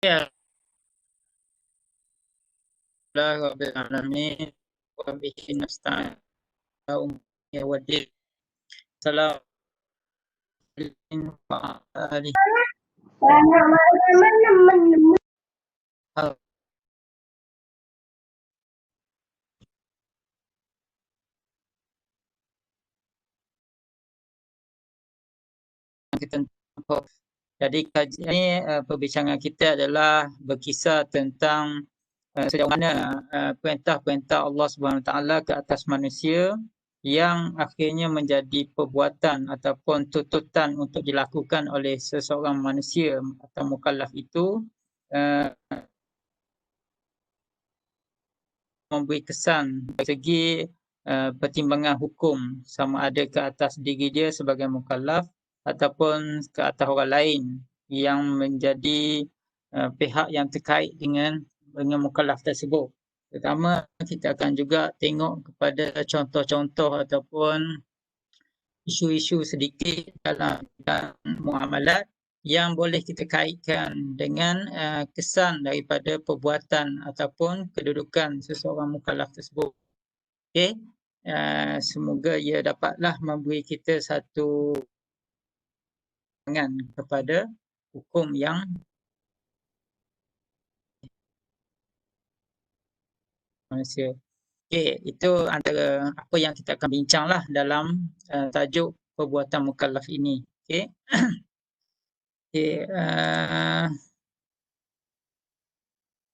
Ya, Rabbil alamin wa bihi nasta'in ya wadid. Assalamualaikum warahmatullahi wabarakatuh. Jadi kajian ini perbincangan kita adalah berkisar tentang sejauh mana perintah-perintah Allah Subhanahu Wa Taala ke atas manusia yang akhirnya menjadi perbuatan ataupun tuntutan untuk dilakukan oleh seseorang manusia atau mukallaf itu uh, memberi kesan dari segi pertimbangan hukum sama ada ke atas diri dia sebagai mukallaf ataupun ke atas orang lain yang menjadi pihak yang terkait dengan mukallaf tersebut. Pertama, kita akan juga tengok kepada contoh-contoh ataupun isu-isu sedikit dalam muamalat yang boleh kita kaitkan dengan kesan daripada perbuatan ataupun kedudukan seseorang mukallaf tersebut. Okey, semoga ia dapatlah memberi kita satu pandangan kepada hukum yang manusia. Okey, itu antara apa yang kita akan bincanglah dalam tajuk perbuatan mukallaf ini. Okey. Okey,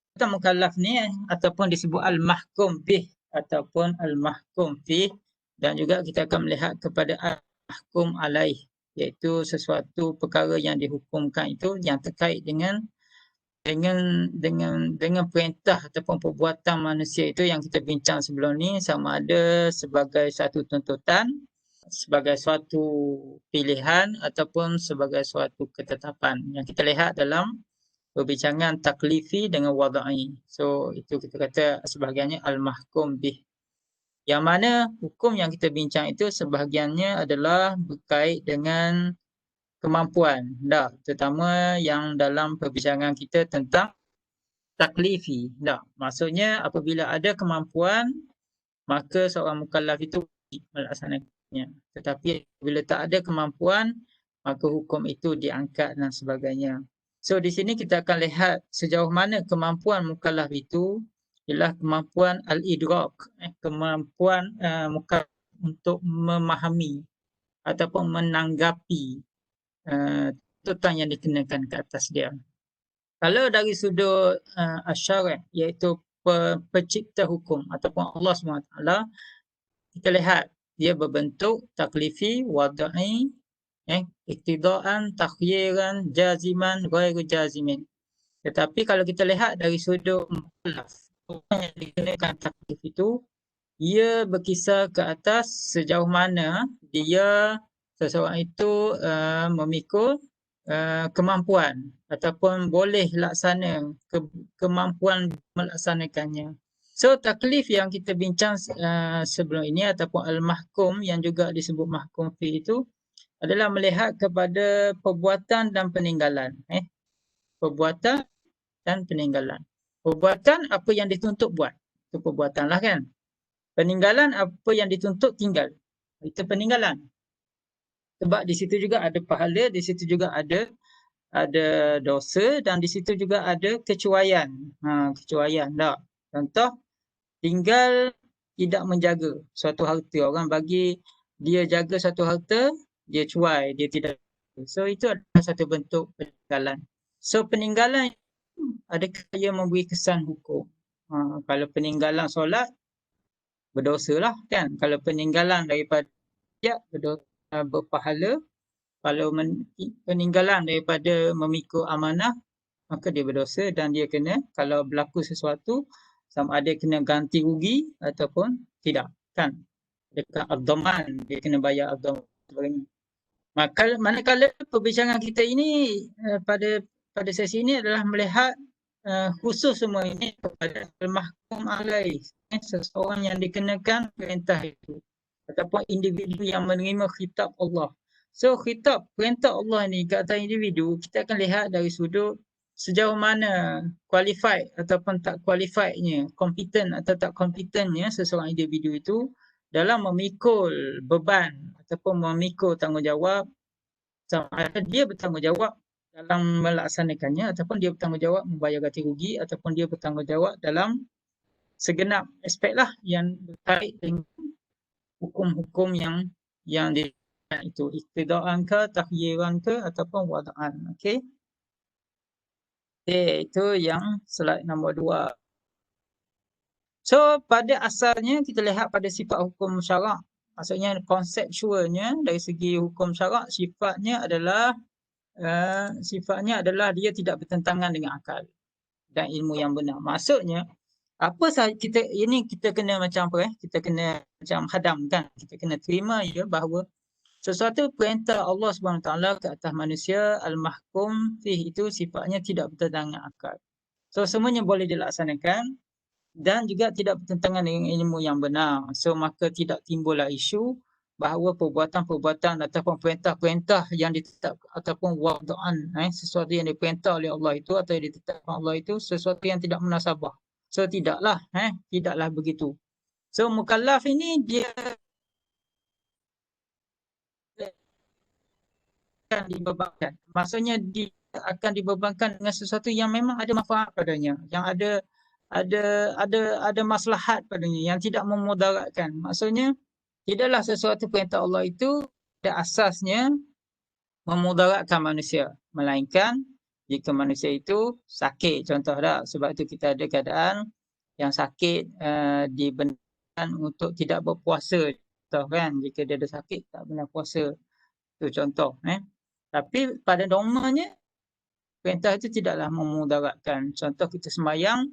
perbuatan mukallaf ni ataupun disebut al-mahkum bih ataupun al-mahkum fih, dan juga kita akan melihat kepada al-mahkum alaih, iaitu sesuatu perkara yang dihukumkan itu yang terkait dengan perintah ataupun perbuatan manusia itu yang kita bincang sebelum ni, sama ada sebagai satu tuntutan, sebagai suatu pilihan ataupun sebagai suatu ketetapan yang kita lihat dalam perbincangan taklifi dengan wada'i. So itu kita kata sebahagiannya al-mahkum bih. Yang mana hukum yang kita bincang itu sebahagiannya adalah berkait dengan kemampuan. Tak, terutama yang dalam perbincangan kita tentang taklifi. Tak, maksudnya apabila ada kemampuan, maka seorang mukallaf itu melaksanakannya. Tetapi bila tak ada kemampuan, maka hukum itu diangkat dan sebagainya. So di sini kita akan lihat sejauh mana kemampuan mukallaf itu ialah kemampuan al-idrak, kemampuan mukallaf untuk memahami ataupun menanggapi tuntutan yang dikenakan ke atas dia. Kalau dari sudut asy-syari', iaitu pencipta hukum ataupun Allah SWT, kita lihat dia berbentuk taklifi, wada'i, iktidaan, takhyiran, jaziman, ghairu jazimin. Tetapi kalau kita lihat dari sudut mukallaf, yang dikenakan taklif itu, ia berkisar ke atas sejauh mana dia seseorang itu memikul kemampuan ataupun boleh laksana kemampuan melaksanakannya. So taklif yang kita bincang sebelum ini ataupun al-mahkum yang juga disebut mahkum fi itu adalah melihat kepada perbuatan dan peninggalan. Perbuatan dan peninggalan. Perbuatan apa yang dituntut buat, itu perbuatan lah kan. Peninggalan apa yang dituntut tinggal, itu peninggalan. Sebab di situ juga ada pahala, di situ juga ada dosa, dan di situ juga ada kecuaian. Kecuaian tak. Contoh, tinggal tidak menjaga suatu harta. Orang bagi dia jaga suatu harta, dia cuai, dia tidak. So itu adalah satu bentuk peninggalan. So peninggalan adakah ia memberi kesan hukum? Kalau peninggalan solat, berdosa lah kan. Kalau peninggalan daripada berpahala. Kalau peninggalan daripada memikul amanah, maka dia berdosa dan dia kena, kalau berlaku sesuatu, sama ada kena ganti rugi ataupun tidak, kan. Dekat ad-dhaman, dia kena bayar ad-dhaman sebagainya. Manakala perbincangan kita ini pada sesi ini adalah melihat khusus semua ini kepada al-mahkum alaih, seseorang yang dikenakan perintah itu ataupun individu yang menerima khitab Allah. So khitab perintah Allah ni ke atas individu, kita akan lihat dari sudut sejauh mana qualified ataupun tak qualifiednya, competent atau tak competentnya seseorang individu itu dalam memikul beban ataupun memikul tanggungjawab, sama ada dia bertanggungjawab dalam melaksanakannya ataupun dia bertanggungjawab membayar ganti rugi ataupun dia bertanggungjawab dalam segenap aspek lah yang berkait dengan hukum-hukum yang itu iktidaan ke, takhyiran ke ataupun wada'an. Okey. Itu yang slide nombor 2. So pada asalnya kita lihat pada sifat hukum syarak. Maksudnya konseptualnya dari segi hukum syarak sifatnya adalah dia tidak bertentangan dengan akal dan ilmu yang benar. Maksudnya apa sahaja kita kena macam apa kita kena macam hadam kan. Kita kena terima ya bahawa sesuatu perintah Allah Subhanahu taala ke atas manusia al-mahkum fih itu sifatnya tidak bertentangan dengan akal. So semuanya boleh dilaksanakan dan juga tidak bertentangan dengan ilmu yang benar. So maka tidak timbullah isu bahawa perbuatan-perbuatan ataupun perintah-perintah yang ditetapkan ataupun wada'an sesuatu yang diperintah oleh Allah itu atau yang ditetapkan Allah itu sesuatu yang tidak munasabah. So tidaklah begitu. So mukallaf ini dia akan dibebankan. Maksudnya dia akan dibebankan dengan sesuatu yang memang ada manfaat padanya, yang ada maslahat padanya, yang tidak memudaratkan. Maksudnya tidaklah sesuatu perintah Allah itu pada asasnya memudaratkan manusia, melainkan jika manusia itu sakit, contoh dah. Sebab itu kita ada keadaan yang sakit dibenarkan untuk tidak berpuasa, contoh kan, jika dia ada sakit tak benar puasa. Itu contoh. Tapi pada normalnya perintah itu tidaklah memudaratkan. Contoh kita sembahyang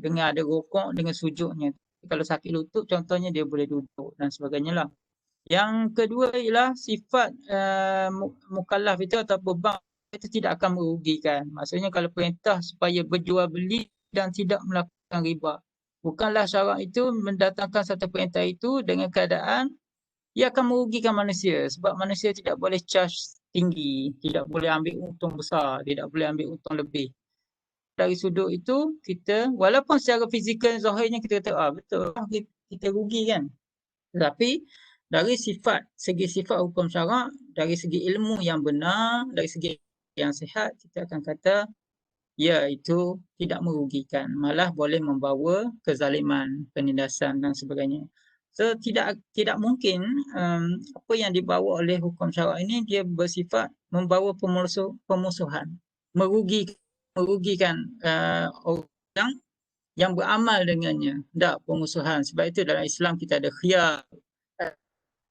dengan ada rukuk dengan sujudnya. Kalau sakit lutut contohnya dia boleh duduk dan sebagainya lah. Yang kedua ialah sifat mukallaf itu atau beban itu tidak akan merugikan. Maksudnya kalau perintah supaya berjual beli dan tidak melakukan riba. Bukanlah syarak itu mendatangkan satu perintah itu dengan keadaan ia akan merugikan manusia sebab manusia tidak boleh charge tinggi, tidak boleh ambil untung besar, tidak boleh ambil untung lebih. Dari sudut itu kita walaupun secara fizikal zahirnya kita kata betul kita rugi kan. Tetapi dari segi sifat hukum syarak, dari segi ilmu yang benar, dari segi yang sihat kita akan kata ya itu tidak merugikan, malah boleh membawa kezaliman, penindasan dan sebagainya. So tidak mungkin apa yang dibawa oleh hukum syarak ini dia bersifat membawa pemusuhan, merugikan orang yang beramal dengannya. Tak pemusuhan. Sebab itu dalam Islam kita ada khiyar,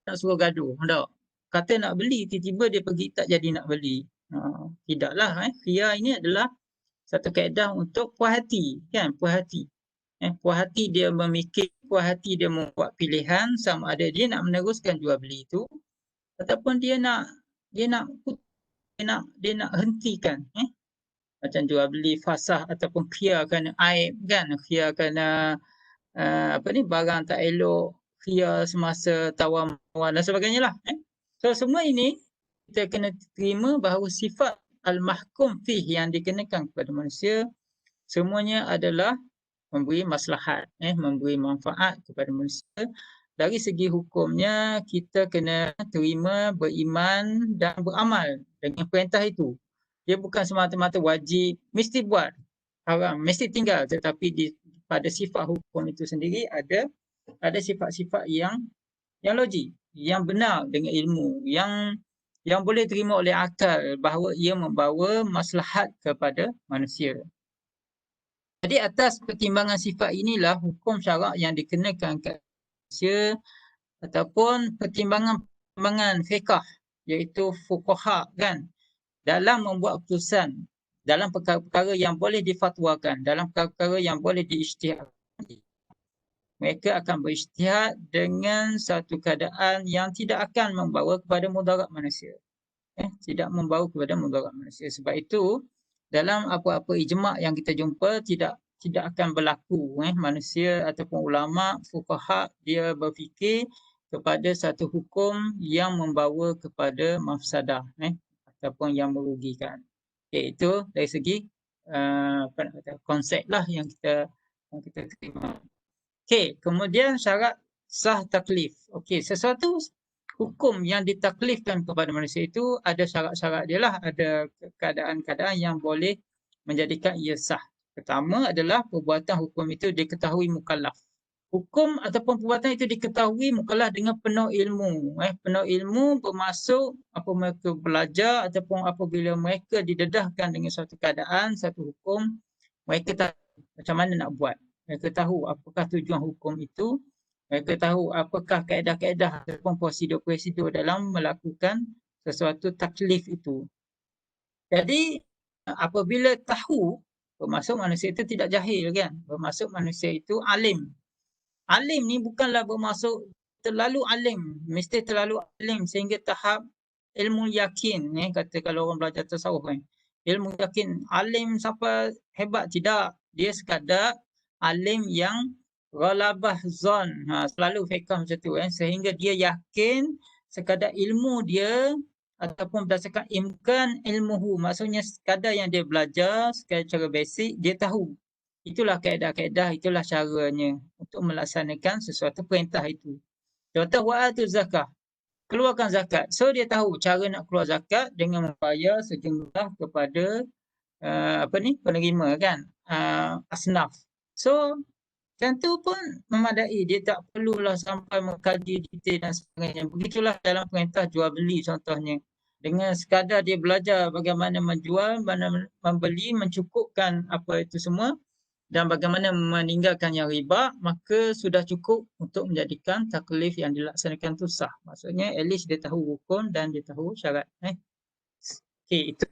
nak suruh gaduh. Tak. Kata nak beli, tiba-tiba dia pergi tak jadi nak beli. Tidaklah. Khiyar ini adalah satu kaedah untuk puas hati, kan? Puas hati. Puas hati dia memikir, puas hati dia membuat pilihan sama ada dia nak meneruskan jual beli itu ataupun dia nak hentikan. Macam jual beli fasah ataupun khiyar kerana aib kan, khiyar kerana barang tak elok, khiyar semasa tawar-menawar dan sebagainya lah. So semua ini kita kena terima bahawa sifat al-mahkum fih yang dikenakan kepada manusia semuanya adalah memberi maslahat, memberi manfaat kepada manusia. Dari segi hukumnya kita kena terima, beriman dan beramal dengan perintah itu. Dia bukan semata-mata wajib, mesti buat, haram, mesti tinggal, tetapi pada sifat hukum itu sendiri ada sifat-sifat yang logik, yang benar dengan ilmu, yang boleh terima oleh akal bahawa ia membawa maslahat kepada manusia. Jadi atas pertimbangan sifat inilah hukum syarak yang dikenakan ke manusia ataupun pertimbangan fiqh iaitu fuqaha kan dalam membuat keputusan dalam perkara-perkara yang boleh difatwakan, dalam perkara-perkara yang boleh diijtihadkan. Mereka akan berijtihad dengan satu keadaan yang tidak akan membawa kepada mudarat manusia. Tidak membawa kepada mudarat manusia. Sebab itu dalam apa-apa ijma' yang kita jumpa tidak akan berlaku manusia ataupun ulama fuqaha dia berfikir kepada satu hukum yang membawa kepada mafsadah ataupun yang merugikan. Itu dari segi apa nak kata, konsep lah yang kita terima. Okey, kemudian syarat sah taklif. Okey, sesuatu hukum yang ditaklifkan kepada manusia itu ada syarat-syarat dia lah, ada keadaan-keadaan yang boleh menjadikan ia sah. Pertama adalah perbuatan hukum itu diketahui mukallaf. Hukum ataupun perbuatan itu diketahui mukallaf dengan penuh ilmu. Penuh ilmu bermaksud apa mereka belajar ataupun apabila mereka didedahkan dengan suatu keadaan, satu hukum, mereka tahu macam mana nak buat. Mereka tahu apakah tujuan hukum itu, mereka tahu apakah kaedah-kaedah ataupun prosedur-prosedur dalam melakukan sesuatu taklif itu. Jadi apabila tahu, bermaksud manusia itu tidak jahil kan? Bermaksud manusia itu alim. Alim ni bukanlah bermaksud terlalu alim, mesti terlalu alim sehingga tahap ilmu yakin, kata kalau orang belajar tasawuf kan. Ilmu yakin, alim sampai hebat, tidak. Dia sekadar alim yang ghalabah zon. Selalu fiqh macam tu sehingga dia yakin sekadar ilmu dia ataupun berdasarkan imkan ilmuhu. Maksudnya sekadar yang dia belajar, sekadar cara basic, dia tahu. Itulah kaedah-kaedah, itulah caranya untuk melaksanakan sesuatu perintah itu. Contoh wa'atu zakah. Keluarkan zakat. So dia tahu cara nak keluar zakat dengan membayar sejumlah kepada penerima kan, asnaf. So macam tu pun memadai, dia tak perlulah sampai mengkaji detail dan sebagainya. Begitulah dalam perintah jual beli contohnya. Dengan sekadar dia belajar bagaimana menjual, bagaimana membeli, mencukupkan apa itu semua dan bagaimana meninggalkan yang riba, maka sudah cukup untuk menjadikan taklif yang dilaksanakan itu sah. Maksudnya at least dia tahu hukum dan dia tahu syarat. Okey, itu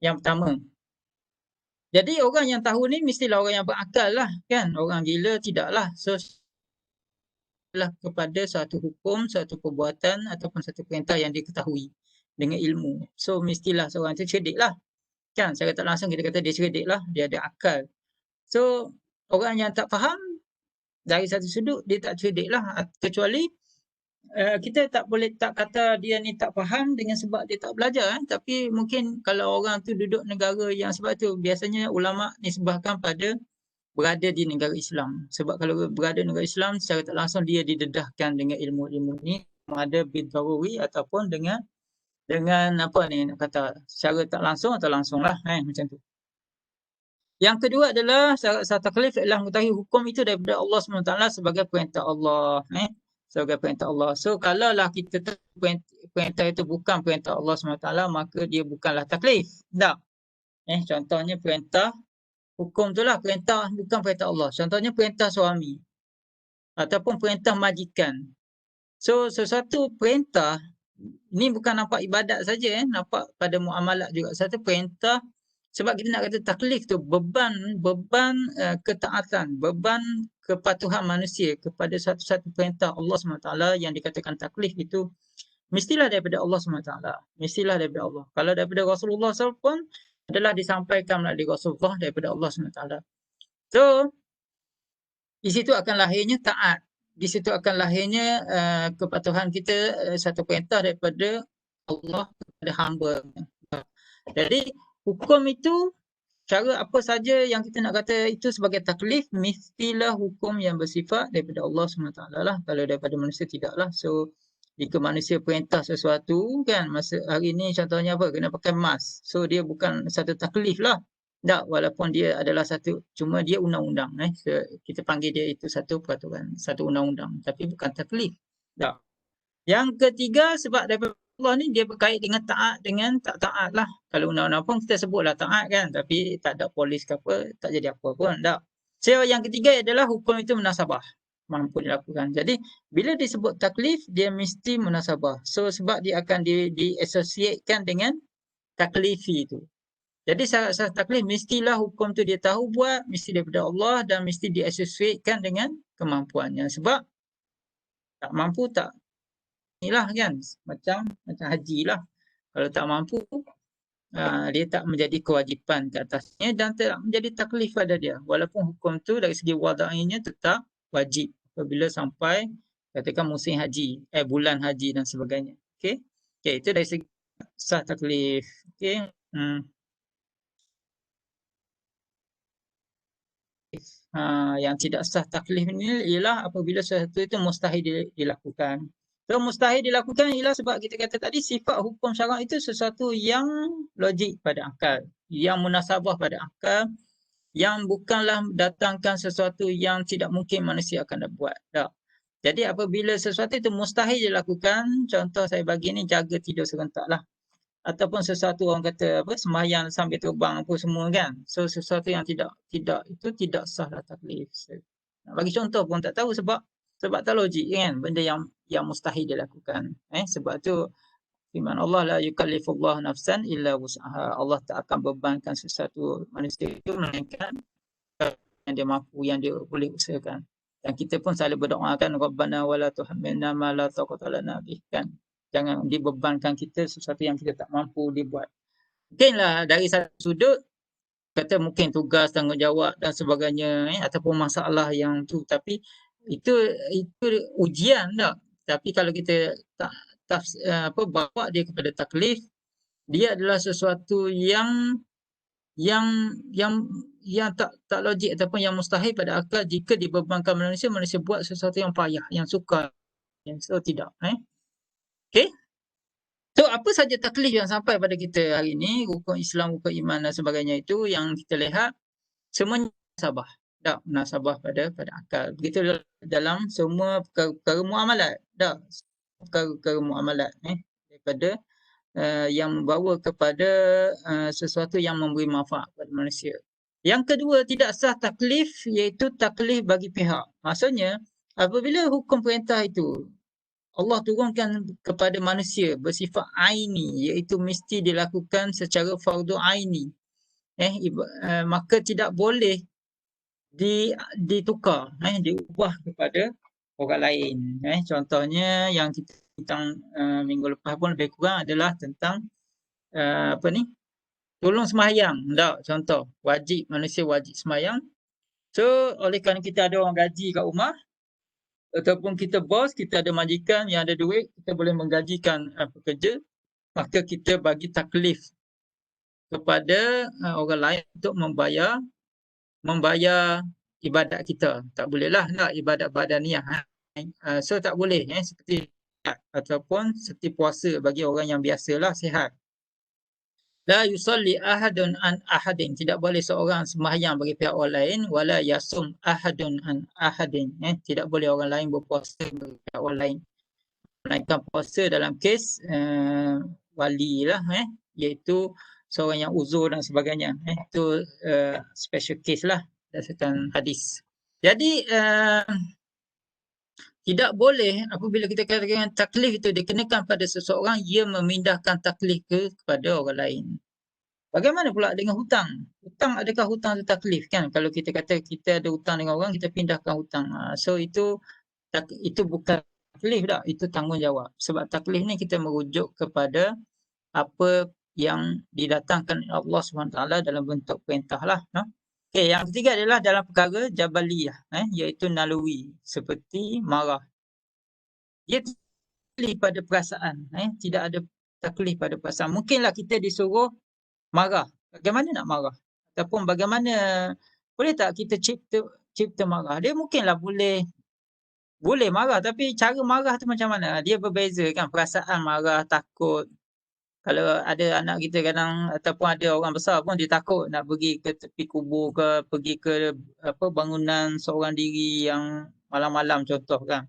yang pertama. Jadi orang yang tahu ni mestilah orang yang berakal lah kan. Orang gila tidaklah. So kepada suatu hukum, suatu perbuatan ataupun satu perintah yang diketahui dengan ilmu. So mestilah seorang itu cerdik lah. Kan, secara tak langsung kita kata dia cerdik lah, dia ada akal. So orang yang tak faham dari satu sudut dia tak cerdik lah, kecuali kita tak boleh tak kata dia ni tak faham dengan sebab dia tak belajar tapi mungkin kalau orang tu duduk negara yang sebab tu biasanya ulama nisbahkan pada berada di negara Islam. Sebab kalau berada di negara Islam secara tak langsung dia didedahkan dengan ilmu-ilmu ni, ada bidaruri ataupun dengan apa ni nak kata secara tak langsung atau langsung lah macam tu. Yang kedua adalah syarat sah taklif adalah mengetahui hukum itu daripada Allah SWT sebagai perintah Allah. Sebagai perintah Allah. So, kalaulah kita tahu perintah itu bukan perintah Allah SWT, maka dia bukanlah taklif. Tak. Contohnya perintah, hukum itulah perintah, bukan perintah Allah. Contohnya perintah suami. Ataupun perintah majikan. So, sesuatu perintah, ini bukan nampak ibadat saja, nampak pada muamalat juga. Satu perintah, sebab kita nak kata taklif tu beban ketaatan, beban kepatuhan manusia kepada satu-satu perintah Allah SWT yang dikatakan taklif itu mestilah daripada Allah SWT. Mestilah daripada Allah. Kalau daripada Rasulullah SAW pun adalah disampaikan melalui Rasulullah daripada Allah SWT. So, di situ akan lahirnya taat. Di situ akan lahirnya kepatuhan kita satu perintah daripada Allah kepada hamba. Jadi hukum itu, cara apa saja yang kita nak kata itu sebagai taklif, mestilah hukum yang bersifat daripada Allah SWT lah. Kalau daripada manusia tidaklah. So, jika manusia perintah sesuatu kan, masa hari ini contohnya apa, kena pakai mask. So, dia bukan satu taklif lah. Tak, walaupun dia adalah satu, cuma dia undang-undang. Kita panggil dia itu satu peraturan, satu undang-undang. Tapi bukan taklif. Tak. Yang ketiga, sebab daripada Allah ni dia berkait dengan taat dengan tak taat lah. Kalau undang-undang pun kita sebutlah taat kan, tapi tak ada polis ke apa, tak jadi apa pun. Tak. So yang ketiga adalah hukum itu munasabah, mampu dilakukan. Jadi bila disebut taklif, dia mesti munasabah. So sebab dia akan diasosiatkan dengan taklifi itu. Jadi syarat taklif mestilah hukum tu dia tahu buat, mesti daripada Allah dan mesti diasosiatkan dengan kemampuannya. Sebab tak mampu tak inilah kan, macam haji lah. Kalau tak mampu, dia tak menjadi kewajipan ke atasnya dan tak menjadi taklif pada dia. Walaupun hukum tu dari segi wadainya tetap wajib apabila sampai katakan musim haji, bulan haji dan sebagainya. Okey. Okey, itu dari segi sah taklif. Okey. Yang tidak sah taklif ni ialah apabila sesuatu itu mustahil dilakukan. So mustahil dilakukan ialah sebab kita kata tadi sifat hukum syarak itu sesuatu yang logik pada akal, yang munasabah pada akal, yang bukanlah datangkan sesuatu yang tidak mungkin manusia akan buat. Tak. Jadi apabila sesuatu itu mustahil dilakukan, contoh saya bagi ni jaga tidur serentak lah. Ataupun sesuatu orang kata apa sembahyang sambil terbang apa semua kan. So sesuatu yang tidak itu tidak sahlah taklif. Nak bagi contoh pun tak tahu sebab tak logik kan benda yang mustahil dilakukan. Sebab tu firman Allah la yukallifullahu nafsan illa wus'aha. Allah tak akan bebankan sesuatu manusia itu melainkan yang dia mampu, yang dia boleh usahakan. Dan kita pun selalu berdoa kan Rabbana wala tuhammilna ma la taqata lana bih kan. Jangan dibebankan kita sesuatu yang kita tak mampu dibuat. Mungkinlah dari satu sudut kata mungkin tugas, tanggungjawab dan sebagainya ataupun masalah yang tu, tapi itu ujian tak. Tapi kalau kita bawa dia kepada taklif, dia adalah sesuatu yang tak logik ataupun yang mustahil pada akal jika dibebankan manusia buat sesuatu yang payah, yang sukar. So tidak. Okey. So apa saja taklif yang sampai pada kita hari ini, rukun Islam, rukun iman dan sebagainya itu yang kita lihat semuanya munasabah. Tak munasabah pada akal. Begitu dalam semua perkara muamalat. Tak perkara muamalat daripada yang membawa kepada sesuatu yang memberi manfaat kepada manusia. Yang kedua, tidak sah taklif iaitu taklif bagi pihak. Maksudnya apabila hukum perintah itu Allah turunkan kepada manusia bersifat aini, iaitu mesti dilakukan secara fardu aini. Maka tidak boleh ditukar, diubah kepada orang lain. Contohnya yang kita tentang minggu lepas pun lebih kurang adalah tentang tolong sembahyang. Tak, contoh, manusia wajib sembahyang. So, oleh kerana kita ada orang gaji kat rumah, ataupun kita bos, kita ada majikan yang ada duit, kita boleh menggajikan pekerja, maka kita bagi taklif kepada orang lain untuk membayar ibadat kita. Tak bolehlah nak ibadat badaniah. So tak boleh seperti ataupun seperti puasa bagi orang yang biasalah sihat. La yusalli ahadun an ahadin, tidak boleh seorang sembahyang bagi pihak orang lain, wala yasum ahadun an ahadin, tidak boleh orang lain berpuasa bagi pihak orang lain. Melainkan puasa dalam kes wali lah, iaitu seorang yang uzur dan sebagainya. Itu special case lah berdasarkan hadis. Jadi tidak boleh apabila kita katakan taklif itu dikenakan pada seseorang, ia memindahkan taklif kepada orang lain. Bagaimana pula dengan hutang? Hutang, adakah hutang itu taklif kan? Kalau kita kata kita ada hutang dengan orang, kita pindahkan hutang. So itu bukan taklif tak, itu tanggungjawab. Sebab taklif ni kita merujuk kepada apa yang didatangkan Allah SWT dalam bentuk perintah lah. Okey, yang ketiga adalah dalam perkara jabaliyah, iaitu naluri, seperti marah. Dia taklif pada perasaan, tidak ada taklif pada perasaan. Mungkinlah kita disuruh marah. Bagaimana nak marah? Ataupun bagaimana, boleh tak kita cipta marah? Dia mungkinlah boleh marah, tapi cara marah tu macam mana? Dia berbeza kan, perasaan marah, takut. Kalau ada anak kita kadang ataupun ada orang besar pun dia takut nak pergi ke tepi kubur ke, pergi ke bangunan seorang diri yang malam-malam contoh kan.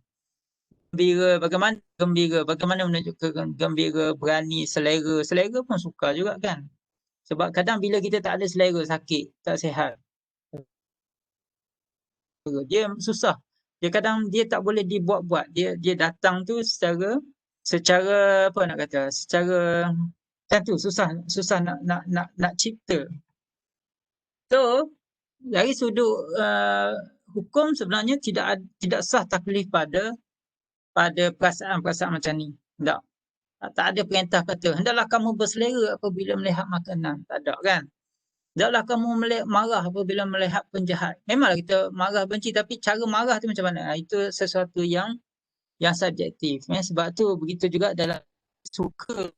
Bagaimana menunjukkan gembira, berani, selera pun suka juga kan. Sebab kadang bila kita tak ada selera, sakit, tak sihat, dia susah. Dia tak boleh dibuat-buat. Dia datang tu secara apa nak kata, secara tu susah nak cipta. So dari sudut hukum sebenarnya tidak sah taklif pada perasaan-perasaan macam ni. Tak ada perintah kata hendaklah kamu berselera apabila melihat makanan. Tak ada kan. Hendaklah kamu marah apabila melihat penjahat. Memanglah kita marah benci, tapi cara marah tu macam mana? Itu sesuatu yang subjektif. Sebab tu begitu juga dalam suka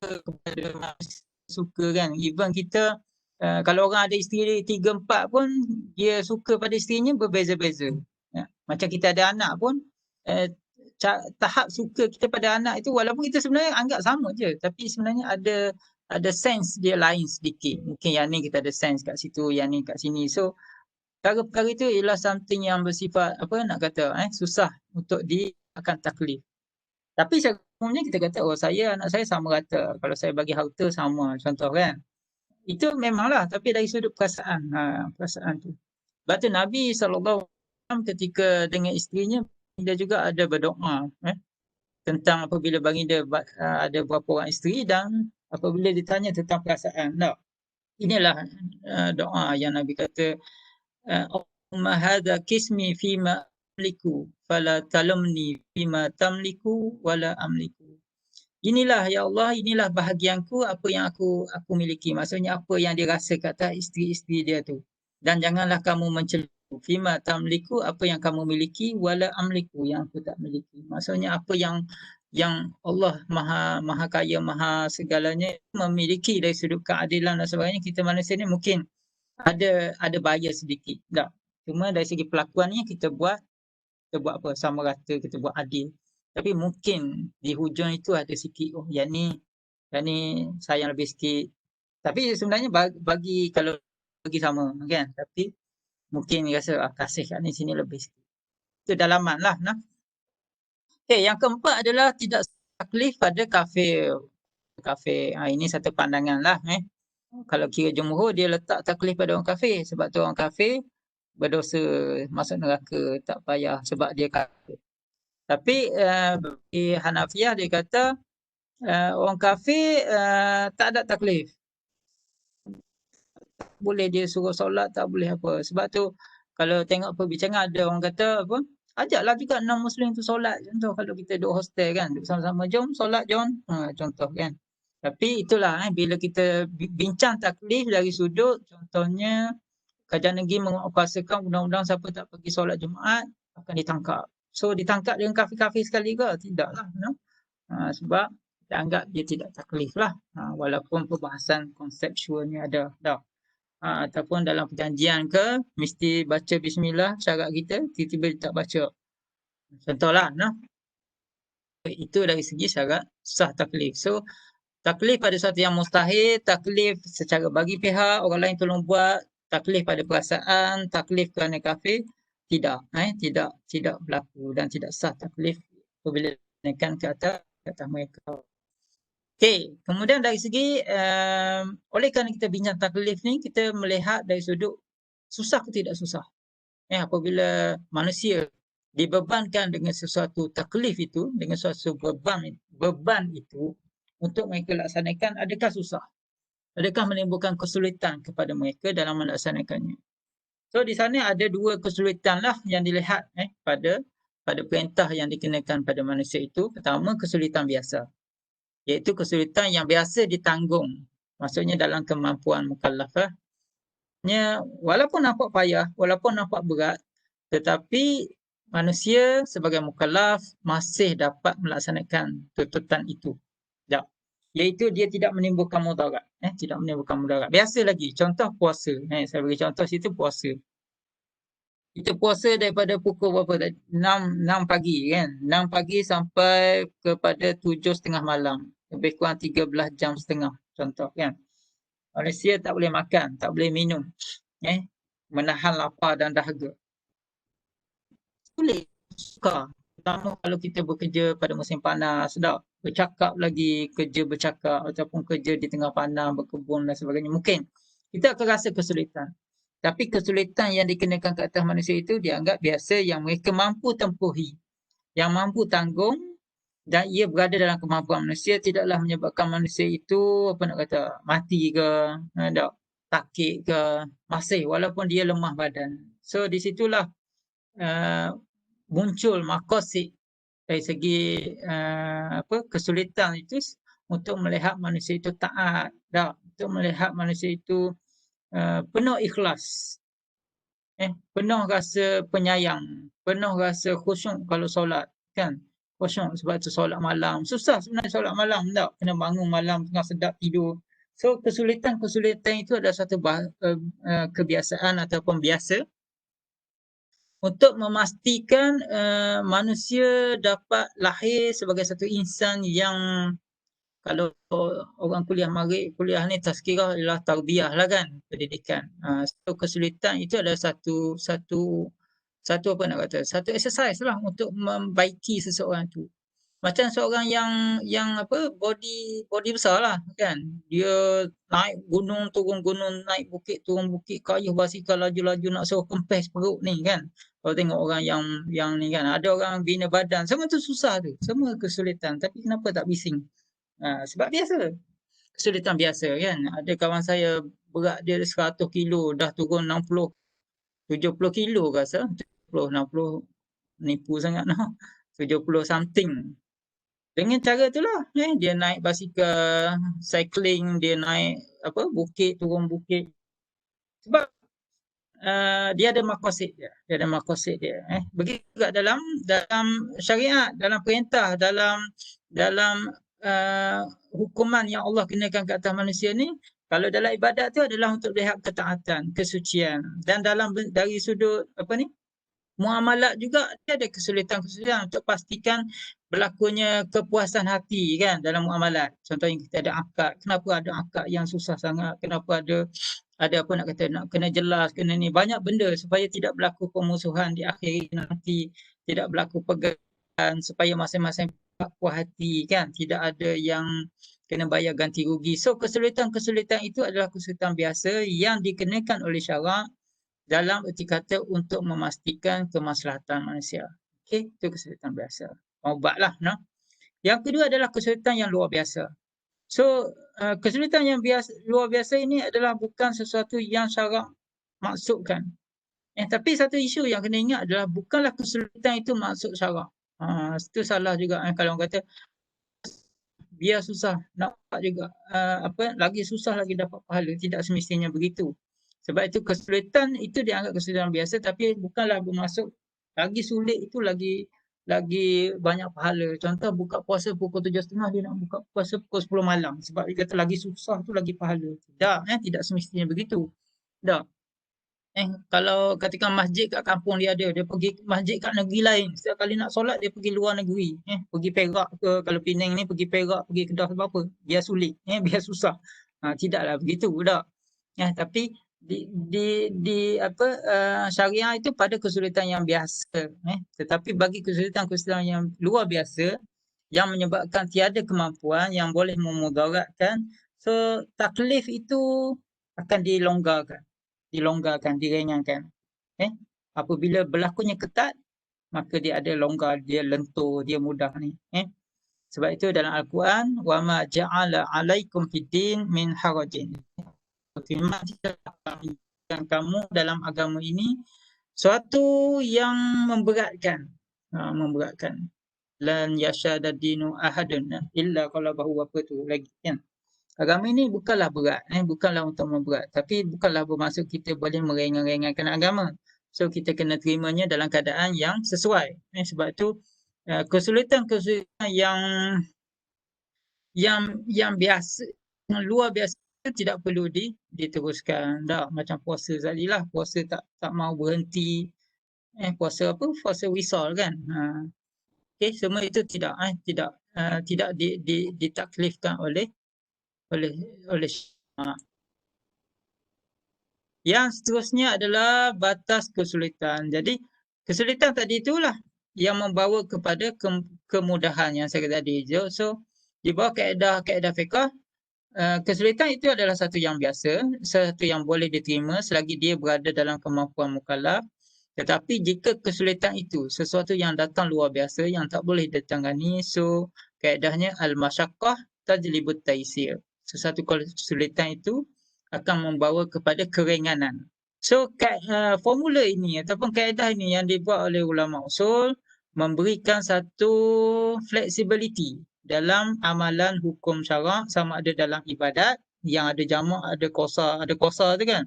kepada manusia, suka kan. Even kita kalau orang ada isteri 3, 4 pun dia suka pada isterinya berbeza-beza. Ya. Macam kita ada anak pun uh, tahap suka kita pada anak itu walaupun kita sebenarnya anggap sama je, tapi sebenarnya ada sense dia lain sedikit. Mungkin yang ni kita ada sense kat situ, yang ni kat sini. So perkara-perkara itu ialah something yang bersifat apa nak kata susah untuk akan taklif. Tapi secara umumnya kita kata anak saya sama rata. Kalau saya bagi harta sama, contoh kan. Itu memanglah, tapi dari sudut perasaan, perasaan tu. Sebab tu Nabi SAW ketika dengan isterinya, dia juga ada berdoa tentang apabila baginda ada berapa orang isteri dan apabila ditanya tentang perasaan. Tak. Inilah doa yang Nabi kata, Allahumma hadha kismi fima amliku, fala talumni fima tamliku, wala amliku. Inilah ya Allah, inilah bahagianku, apa yang aku miliki. Maksudnya apa yang dia rasa kata isteri-isteri dia tu. Dan janganlah kamu mencela fima tamliku, apa yang kamu miliki, wala amliku, yang aku tak miliki. Maksudnya apa yang Allah maha kaya, maha segalanya memiliki dari sudut keadilan dan sebagainya. Kita manusia ni mungkin ada bias sedikit. Tak. Cuma dari segi pelakuannya kita buat apa? Sama rata, kita buat adil. Tapi mungkin di hujung itu ada sikit, yang ni sayang lebih sikit. Tapi sebenarnya bagi kalau bagi sama kan. Tapi mungkin rasa kasih kat ni sini lebih sikit. Itu dalaman lah. Nah. Okay, yang keempat adalah tidak taklif pada kafir. Ini satu pandangan lah. Kalau kira jumhur dia letak taklif pada orang kafir. Sebab tu orang kafir berdosa masuk neraka, tak payah sebab dia kafir. Tapi bagi Hanafiah dia kata orang kafir tak ada taklif. Boleh dia suruh solat, tak boleh apa. Sebab tu kalau tengok perbincangan ada orang kata apa, ajaklah juga non-Muslim tu solat. Contoh kalau kita duduk hostel kan, duduk sama-sama, jom solat jom. Contoh kan. Tapi itulah bila kita bincang taklif dari sudut, contohnya kerajaan negeri mengupasakan undang-undang siapa tak pergi solat Jumaat akan ditangkap. So ditangkap dengan kafir-kafir sekali ke? Tidaklah. No? Sebab kita anggap dia tidak taklif lah. Walaupun perbahasan konsepsualnya ada. Ataupun dalam perjanjian ke, mesti baca bismillah syarat kita, tiba-tiba tak baca. Contohlah. No? Itu dari segi syarat sah taklif. So taklif pada sesuatu yang mustahil, taklif secara bagi pihak, orang lain tolong buat, taklif pada perasaan, taklif kerana kafir, tidak berlaku dan tidak sah taklif apabila dinaikkan ke atas mereka. Okey, kemudian dari segi oleh kerana kita bincang taklif ni, kita melihat dari sudut susah ke tidak susah. Apabila manusia dibebankan dengan sesuatu taklif itu, dengan sesuatu beban itu untuk mereka laksanakan, adakah susah? Adakah menimbulkan kesulitan kepada mereka dalam melaksanakannya? So di sana ada dua kesulitan lah yang dilihat pada perintah yang dikenakan pada manusia itu. Pertama, kesulitan biasa, iaitu kesulitan yang biasa ditanggung. Maksudnya dalam kemampuan mukallaf. Walaupun nampak payah, walaupun nampak berat, tetapi manusia sebagai mukallaf masih dapat melaksanakan tuntutan itu. Iaitu dia tidak menimbulkan mudarat. Tidak menimbulkan mudarat. Biasa lagi, contoh puasa. Saya beri contoh situ puasa. Kita puasa daripada pukul berapa? 6 pagi kan? 6 pagi sampai kepada 7.30 malam. Lebih kurang 13 jam setengah. Contoh kan? Manusia tak boleh makan, tak boleh minum. Menahan lapar dan dahaga. Sulit. Suka. Pertama kalau kita bekerja pada musim panas, bercakap lagi, kerja bercakap ataupun kerja di tengah panas, berkebun dan sebagainya. Mungkin kita akan rasa kesulitan. Tapi kesulitan yang dikenakan ke atas manusia itu dianggap biasa, yang mereka mampu tempuhi, yang mampu tanggung, dan ia berada dalam kemampuan manusia, tidaklah menyebabkan manusia itu mati ke, sakit ke, masih walaupun dia lemah badan. So di situlah muncul maqasid dari segi kesulitan itu untuk melihat manusia itu taat, untuk melihat manusia itu penuh ikhlas, penuh rasa penyayang, penuh rasa khusyuk kalau solat kan. Khusyuk sebab tu solat malam. Susah sebenarnya solat malam, kena bangun malam tengah sedap tidur So kesulitan-kesulitan itu adalah satu kebiasaan ataupun biasa untuk memastikan manusia dapat lahir sebagai satu insan yang, kalau orang kuliah maghrib, kuliah ni tazkirah ialah tarbiyah lah kan, pendidikan. So kesulitan itu adalah satu apa nak kata, satu exercise lah untuk membaiki seseorang tu. Macam seorang yang apa, body besar lah kan. Dia naik gunung, turun gunung, naik bukit, turun bukit, kayuh basikal laju-laju nak suruh kempes perut ni kan. Kalau tengok orang yang ni kan, ada orang bina badan, semua tu susah tu. Semua kesulitan, tapi kenapa tak bising? Sebab biasa. Kesulitan biasa kan. Ada kawan saya berat dia 100 kilo, dah turun 60, 70 kilo rasa. 70, 60, nipu sangat noh. 70 something. Dengan cara itulah, dia naik basikal, cycling, dia naik apa, bukit, turun bukit. Sebab dia ada maqasid dia. Dia ada maqasid dia. Begitu juga dalam syariat, dalam perintah, dalam hukuman yang Allah kenakan ke atas manusia ni. Kalau dalam ibadat tu adalah untuk lihat ketaatan, kesucian. Dan dari sudut apa ni, muamalat juga dia ada kesulitan-kesulitan untuk pastikan berlakunya kepuasan hati kan dalam muamalat. Contohnya kita ada akad. Kenapa ada akad yang susah sangat? Kenapa ada apa nak kata, nak kena jelas, kena ni. Banyak benda supaya tidak berlaku pemusuhan di akhir nanti. Tidak berlaku pegangan supaya masing-masing puas hati kan. Tidak ada yang kena bayar ganti rugi. So kesulitan-kesulitan itu adalah kesulitan biasa yang dikenakan oleh syarak dalam erti kata untuk memastikan kemaslahatan manusia. Okey, itu kesulitan biasa. Ubatlah, no. Yang kedua adalah kesulitan yang luar biasa. So, kesulitan yang luar biasa ini adalah bukan sesuatu yang syarak maksudkan. Tapi satu isu yang kena ingat adalah bukanlah kesulitan itu maksud syarak. Itu salah juga kalau orang kata biar susah nak juga lagi susah lagi dapat pahala. Tidak semestinya begitu. Sebab itu kesulitan itu dianggap kesulitan biasa, tapi bukanlah bermaksud lagi sulit itu lagi banyak pahala. Contoh buka puasa pukul 7.30, dia nak buka puasa pukul 10 malam. Sebab dia kata lagi susah tu lagi pahala. Tidak semestinya begitu. Tak. Kalau katakan masjid kat kampung dia ada, dia pergi masjid kat negeri lain. Setiap kali nak solat dia pergi luar negeri. Pergi Perak ke, kalau Penang ni pergi Perak, pergi Kedah sebab apa? Biar sulit, biar susah. Tidaklah begitu, tak. Tapi syariah itu pada kesulitan yang biasa, tetapi bagi kesulitan-kesulitan yang luar biasa yang menyebabkan tiada kemampuan yang boleh memudaratkan, so taklif itu akan dilonggarkan, diringankan. Apabila berlakunya ketat, maka dia ada longgar, dia lentur, dia mudah ni. Sebab itu dalam Al-Quran, wa ma ja'ala 'alaikum fid-din min harajin. Firman kamu dalam agama ini suatu yang memberatkan. Lan yashada dinu ahadun illa kalau bahu apa tu lagi kan. Agama ini bukanlah berat, bukanlah untuk memberat, tapi bukanlah bermaksud kita boleh meringan-ringankan agama. So kita kena terimanya dalam keadaan yang sesuai. Sebab tu kesulitan-kesulitan yang biasa, yang luar biasa tidak perlu diteruskan. Tak macam puasa tadi lah, puasa tak mau berhenti. Puasa apa? Puasa wisal kan. Okey, semua itu tidak ditaklifkan oleh syarak. Yang seterusnya adalah batas kesulitan. Jadi kesulitan tadi itulah yang membawa kepada kemudahan yang saya kata tadi. So di bawah kaedah fiqh, kesulitan itu adalah satu yang biasa, satu yang boleh diterima selagi dia berada dalam kemampuan mukallaf. Tetapi jika kesulitan itu sesuatu yang datang luar biasa yang tak boleh ditangani, so kaedahnya al-masyaqqah tajlibut taisir. Sesuatu kesulitan itu akan membawa kepada keringanan. So formula ini ataupun kaedah ini yang dibuat oleh ulama usul memberikan satu flexibility dalam amalan hukum syarak, sama ada dalam ibadat yang ada jamak, ada qasar tu kan.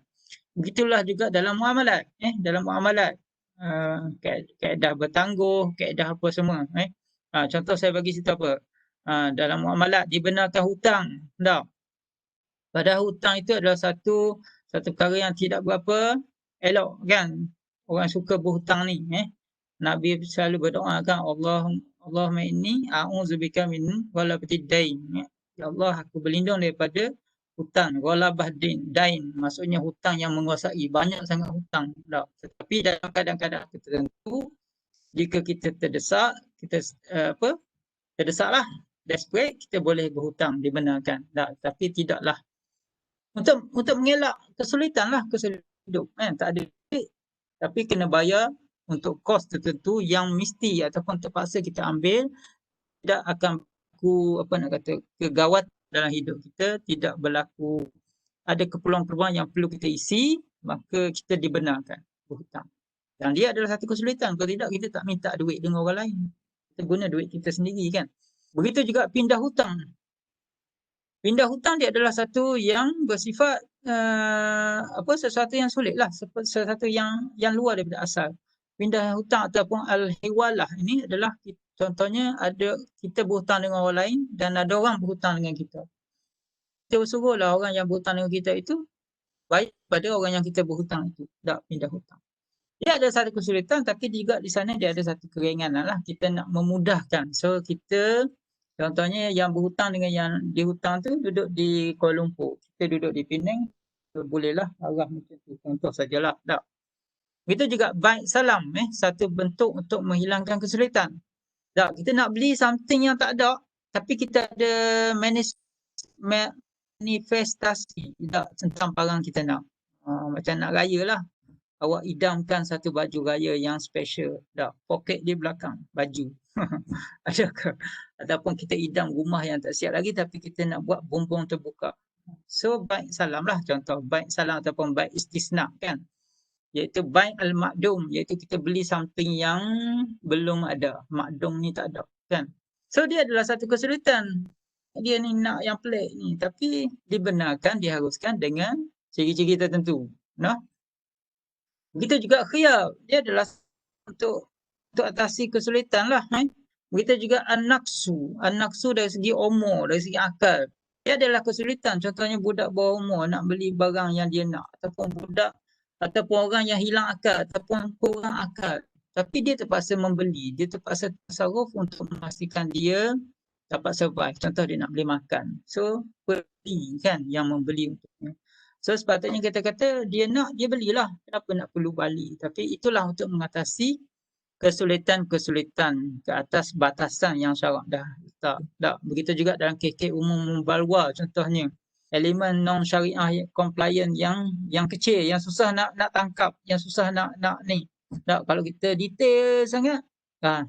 Begitulah juga dalam muamalat. Dalam muamalat kaedah bertangguh, kaedah apa semua. Contoh saya bagi cerita apa. Dalam muamalat dibenarkan hutang. Tak? Padahal hutang itu adalah satu perkara yang tidak berapa elok kan. Orang suka berhutang ni. Nabi selalu berdoa kan, Allahumma inni a'udzubika min ghalabatid dain. Ya Allah, aku berlindung daripada hutang. Ghalabah dain. Maksudnya hutang yang menguasai. Banyak sangat hutang. Tetapi dalam keadaan-keadaan tertentu, jika kita terdesak, kita terdesaklah, desperate, kita boleh berhutang, dibenarkan. Tapi tidaklah untuk mengelak kesulitan hidup. Tak ada duit, tapi kena bayar untuk kos tertentu yang mesti ataupun terpaksa kita ambil. Tidak akan berlaku kegawat dalam hidup kita, tidak berlaku ada keperluan-keperluan yang perlu kita isi, maka kita dibenarkan berhutang. Dan dia adalah satu kesulitan. Kalau tidak, kita tak minta duit dengan orang lain. Kita guna duit kita sendiri kan. Begitu juga pindah hutang. Pindah hutang dia adalah satu yang bersifat sesuatu yang sulit lah, sesuatu yang luar daripada asal. Pindah hutang ataupun al-hiwalah ini adalah contohnya ada kita berhutang dengan orang lain dan ada orang berhutang dengan kita. Kita bersuruhlah orang yang berhutang dengan kita itu baik pada orang yang kita berhutang itu. Tak pindah hutang. Dia ada satu kesulitan, tapi juga di sana dia ada satu keringanan lah. Kita nak memudahkan. So kita contohnya yang berhutang dengan yang dihutang tu duduk di Kuala Lumpur. Kita duduk di Penang. Bolehlah arah macam tu. Contoh sajalah. Tak. Begitu juga baik salam. Satu bentuk untuk menghilangkan kesulitan. Tak. Kita nak beli something yang tak ada. Tapi kita ada manifestasi tak, tentang barang kita nak. Macam nak raya lah. Awak idamkan satu baju raya yang special. Tak. Poket di belakang. Baju. Adakah? Ataupun kita idam rumah yang tak siap lagi tapi kita nak buat bumbung terbuka. So baik salam lah contoh. Baik salam ataupun baik istisna kan. Iaitu baik al-makdum. Iaitu kita beli something yang belum ada. Makdum ni tak ada kan. So dia adalah satu kesulitan. Dia ni nak yang pelik ni. Tapi dibenarkan, diharuskan dengan ciri-ciri tertentu. No? Begitu juga khiyar. Dia adalah untuk atasi kesulitan lah. Begitu juga an-naqsu. An-naqsu dari segi umur, dari segi akal. Dia adalah kesulitan. Contohnya budak bawah umur nak beli barang yang dia nak. Ataupun budak, ataupun orang yang hilang akal, ataupun kurang akal. Tapi dia terpaksa membeli. Dia terpaksa tasarruf untuk memastikan dia dapat survive. Contoh dia nak beli makan. So, beli kan yang membeli untuknya. So sepatutnya kita kata dia nak, dia belilah. Kenapa nak perlu balik? Tapi itulah untuk mengatasi kesulitan-kesulitan ke atas batasan yang syarak dah letak. Begitu juga dalam kes-kes umum balwa contohnya. Elemen non-syariah compliant yang kecil, yang susah nak tangkap, yang susah nak ni. Kalau kita detail sangat,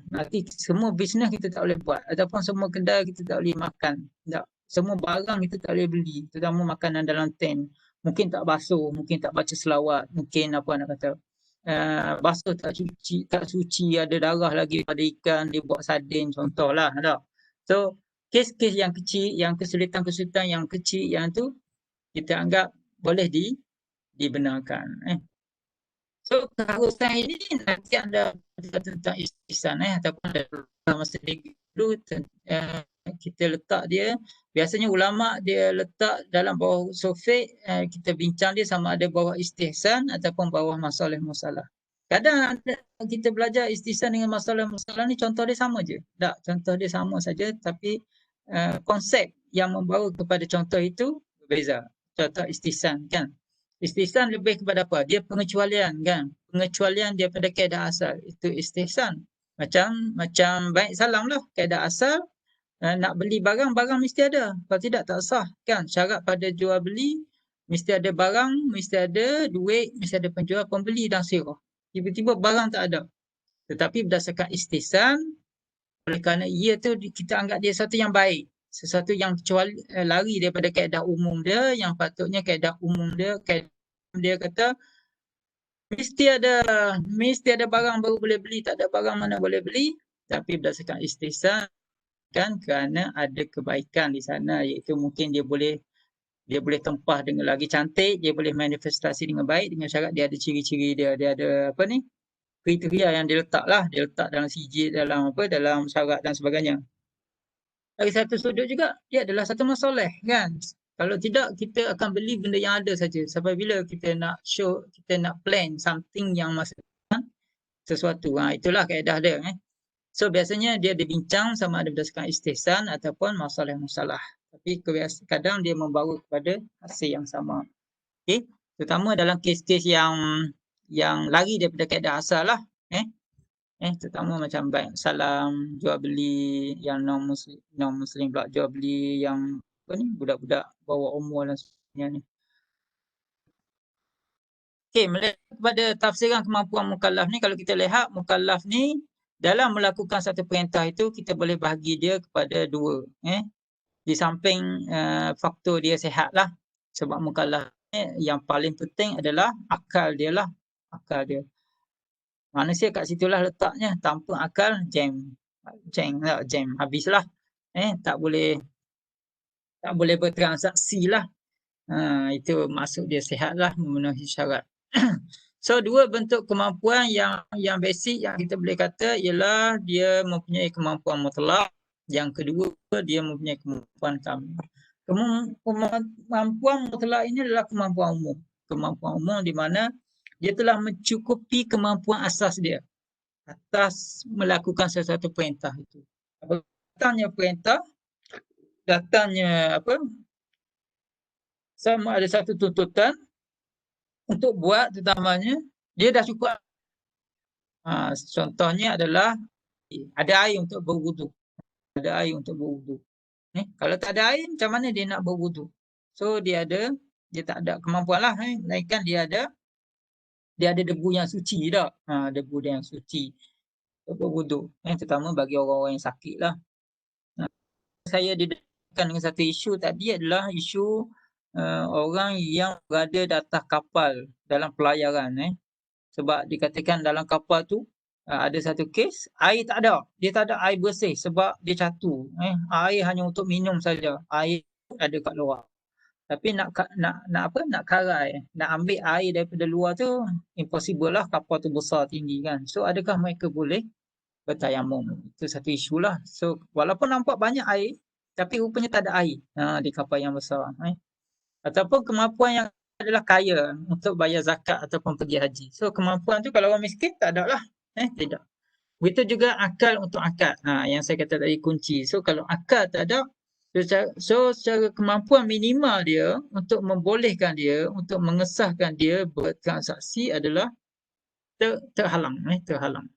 nanti semua bisnes kita tak boleh buat. Ataupun semua kedai kita tak boleh makan. Semua barang kita tak boleh beli. Terutama makanan dalam tent. Mungkin tak basuh, mungkin tak baca selawat, mungkin basuh tak suci, ada darah lagi pada ikan, dia buat sardin contohlah. So, kes-kes yang kecil, yang kesulitan-kesulitan yang kecil yang tu, kita anggap boleh dibenarkan. So, keharusan ini nanti anda tentang istihsan ataupun dalam masa dulu kita letak dia, biasanya ulama dia letak dalam bawah usul fiqh, kita bincang dia sama ada bawah istihsan ataupun bawah masalah musalah. Kadang kita belajar istihsan dengan masalah ni contoh dia sama je. Contoh dia sama saja tapi konsep yang membawa kepada contoh itu berbeza. Contoh istihsan kan. Istihsan lebih kepada apa? Dia pengecualian kan. Pengecualian daripada kaedah asal. Itu istihsan. Macam baik salam lah. Kaedah asal nak beli barang mesti ada. Kalau tidak tak sah kan. Syarat pada jual beli mesti ada barang, mesti ada duit, mesti ada penjual, pembeli dan sirah. Tiba-tiba barang tak ada. Tetapi berdasarkan istihsan, oleh kerana ia tu kita anggap dia sesuatu yang baik. Sesuatu yang lari daripada kaedah umum dia, yang patutnya kaedah umum dia kata mesti ada barang baru boleh beli, tak ada barang mana boleh beli. Tapi berdasarkan istihsan kan, kerana ada kebaikan di sana, iaitu mungkin dia boleh tempah dengan lagi cantik, dia boleh manifestasi dengan baik dengan syarat dia ada ciri-ciri dia ada kriteria yang dia letak dalam sijil, dalam syarat dan sebagainya. Dari satu sudut juga dia adalah satu masalah kan. Kalau tidak, kita akan beli benda yang ada saja. Sampai bila kita nak show, kita nak plan something yang masa depan, sesuatu. Itulah kaedah dia. So biasanya dia dibincang sama ada berdasarkan istihsan ataupun masalah-masalah. Tapi kadang dia membawa kepada hasil yang sama. Okey, terutama dalam kes-kes yang lari daripada kaedah asal lah. Terutama macam baik salam, jual beli yang non-muslim pula jual beli yang apa ni, budak-budak bawah umur dan sebagainya ni. Okey, melihat kepada tafsiran kemampuan mukallaf ni, kalau kita lihat mukallaf ni dalam melakukan satu perintah itu kita boleh bahagi dia kepada dua. Di samping faktor dia sihat lah. Sebab mukallaf ni yang paling penting adalah akal dia lah. Akal dia. Manusia kat situlah letaknya. Tanpa akal, jam. Habislah. Tak boleh bertransaksi lah. Itu maksud dia sihat lah, memenuhi syarat. So, dua bentuk kemampuan yang basic yang kita boleh kata ialah dia mempunyai kemampuan mutlak. Yang kedua, dia mempunyai kemampuan kamil. Kemampuan mutlak ini adalah kemampuan umum. Kemampuan umum di mana dia telah mencukupi kemampuan asas dia atas melakukan sesuatu perintah itu. Datangnya perintah, datangnya sama ada satu tuntutan untuk buat, terutamanya dia dah cukup. Contohnya adalah ada air untuk berwudu. Ada air untuk berwudu. Kalau tak ada air, macam mana dia nak berwudu? So dia tak ada kemampuan lah. Melainkan dia ada debu yang suci tak? Debu yang suci untuk berwudu. Terutama bagi orang-orang yang sakit lah. Saya didekatkan dengan satu isu tadi adalah isu orang yang berada di atas kapal dalam pelayaran. Sebab dikatakan dalam kapal tu ada satu kes air tak ada. Dia tak ada air bersih sebab dia catu. Air hanya untuk minum saja. Air ada kat luar. Tapi nak karai, nak ambil air daripada luar tu impossible lah, kapal tu besar tinggi kan. So adakah mereka boleh bertayamum? Itu satu isu lah. So walaupun nampak banyak air tapi rupanya tak ada air di kapal yang besar. Ataupun kemampuan yang adalah kaya untuk bayar zakat ataupun pergi haji. So kemampuan tu kalau orang miskin tak ada lah. Tidak. Begitu juga akal untuk akad. Yang saya kata tadi kunci. So kalau akal tak ada, so secara kemampuan minimal dia untuk membolehkan dia, untuk mengesahkan dia bertransaksi adalah terhalang. Terhalang.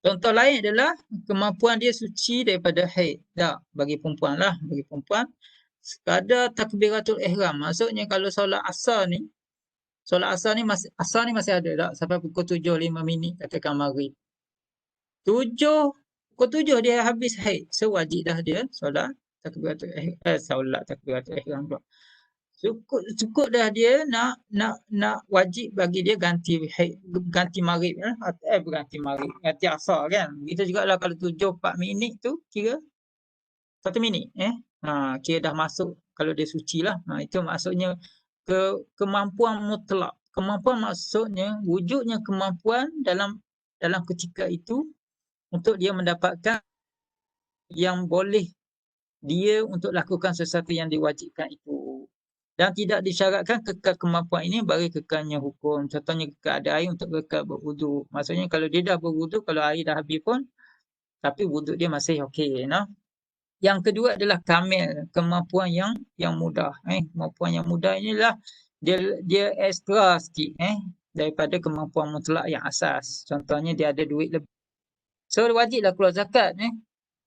Contoh lain adalah kemampuan dia suci daripada haid. Tak, bagi perempuan lah. Bagi perempuan, sekadar takbiratul ihram. Maksudnya kalau solat asar ni masih ada tak? Sampai pukul 7.05 katakan maghrib. Pukul 7 dia habis haid. So wajib dah dia solat takbiratul ihram pula. Cukup dah dia nak wajib bagi dia ganti maghrib ganti asar kan. Begitu jugalah kalau 7:04 tu kira 1 minit kira dah masuk kalau dia suci lah. Itu maksudnya kemampuan mutlak. Kemampuan maksudnya wujudnya kemampuan dalam ketika itu untuk dia mendapatkan yang boleh dia untuk lakukan sesuatu yang diwajibkan itu. Dan tidak disyaratkan kekal kemampuan ini bagi kekalnya hukum. Contohnya kekal ada air untuk kekal berwudu. Maksudnya kalau dia dah berwudu, kalau air dah habis pun, tapi wudu dia masih okey. Yang kedua adalah kamil, kemampuan yang mudah. Kemampuan yang mudah inilah dia ekstra sikit daripada kemampuan mutlak yang asas. Contohnya dia ada duit lebih. So wajiblah keluar zakat.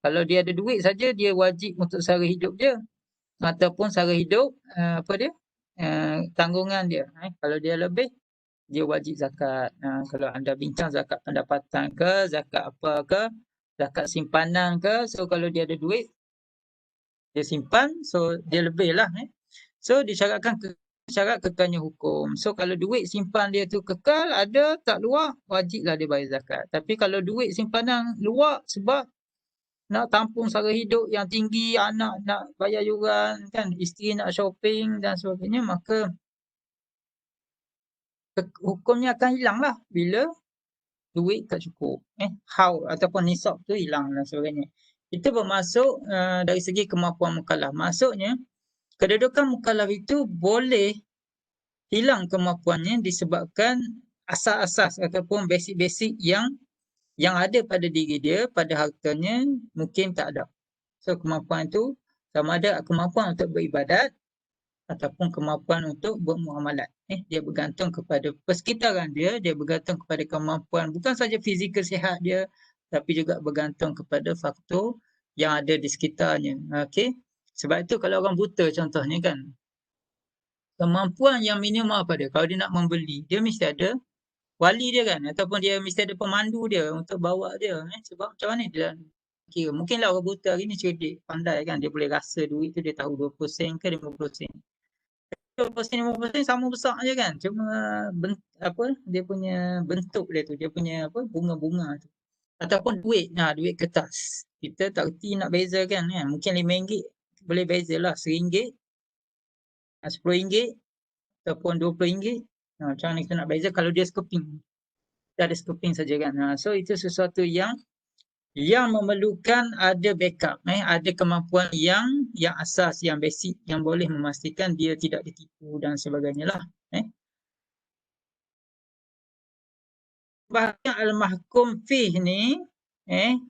Kalau dia ada duit saja, dia wajib untuk sara hidup dia. Ataupun sara hidup tanggungan dia. Kalau dia lebih, dia wajib zakat. Kalau anda bincang zakat pendapatan ke, zakat apa ke, zakat simpanan ke, so kalau dia ada duit, dia simpan, so dia lebih lah. So disyaratkan syarat kekalnya hukum. So kalau duit simpan dia tu kekal, ada tak luar, wajiblah dia bayar zakat. Tapi kalau duit simpanan luar sebab nak tampung sara hidup yang tinggi, anak nak bayar yuran kan, isteri nak shopping dan sebagainya, maka hukumnya akan hilang lah bila duit tak cukup. Haul ataupun nisab tu hilang dan sebagainya. Itu bermaksud dari segi kemampuan mukallaf. Maksudnya Kedudukan mukallaf itu boleh hilang kemampuannya disebabkan asas-asas ataupun basic-basic yang ada pada diri dia, pada hartanya mungkin tak ada. So kemampuan itu sama ada kemampuan untuk beribadat ataupun kemampuan untuk bermuamalat. Dia bergantung kepada persekitaran dia, dia bergantung kepada kemampuan bukan saja fizikal sihat dia, tapi juga bergantung kepada faktor yang ada di sekitarnya. Okey. Sebab itu kalau orang buta contohnya kan, kemampuan yang minimum apa dia? Kalau dia nak membeli, dia mesti ada wali dia kan, ataupun dia mesti ada pemandu dia untuk bawa dia. Sebab macam mana dia kira? Mungkinlah orang buta hari ni cerdik, pandai kan, dia boleh rasa duit tu dia tahu 20 sen ke 50 sen. 20 sen 50 sen sama besar je kan. Cuma apa dia punya bentuk dia tu, dia punya apa bunga-bunga tu. Ataupun duit, duit kertas. Kita tak reti nak bezakan kan. Mungkin RM5 boleh bezalah RM1, RM10 ataupun RM20. Macam mana kita nak beza kalau dia skoping. Kita ada skoping saja kan. So itu sesuatu yang memerlukan ada backup, ada kemampuan yang asas, yang basic, yang boleh memastikan dia tidak ditipu dan sebagainya lah. Bahagian al-mahkum fih ni,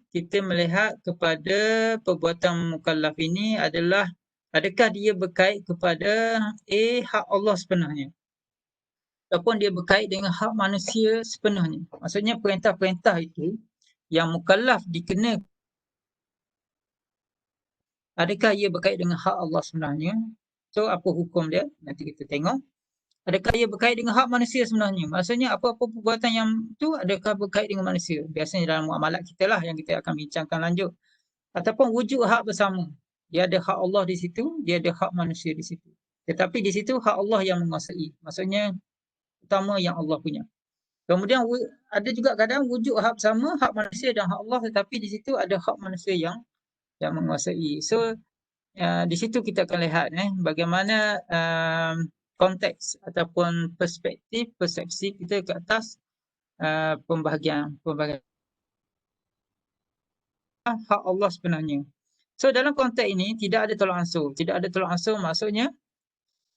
kita melihat kepada perbuatan mukallaf ini adalah adakah dia berkait kepada hak Allah sepenuhnya ataupun dia berkait dengan hak manusia sepenuhnya. Maksudnya perintah-perintah itu yang mukallaf dikena, adakah ia berkait dengan hak Allah sebenarnya? So apa hukum dia? Nanti kita tengok. Adakah ia berkait dengan hak manusia sebenarnya? Maksudnya apa-apa perbuatan yang tu adakah berkait dengan manusia? Biasanya dalam muamalat kita lah yang kita akan bincangkan lanjut. Ataupun wujud hak bersama. Dia ada hak Allah di situ, dia ada hak manusia di situ. Tetapi di situ hak Allah yang menguasai. Maksudnya utama yang Allah punya. Kemudian ada juga kadang wujud hak bersama, hak manusia dan hak Allah, tetapi di situ ada hak manusia yang menguasai. So di situ kita akan lihat bagaimana konteks ataupun perspektif, persepsi kita ke atas pembahagian hak Allah sebenarnya. So dalam konteks ini tidak ada tolak ansur. Tidak ada tolak ansur maksudnya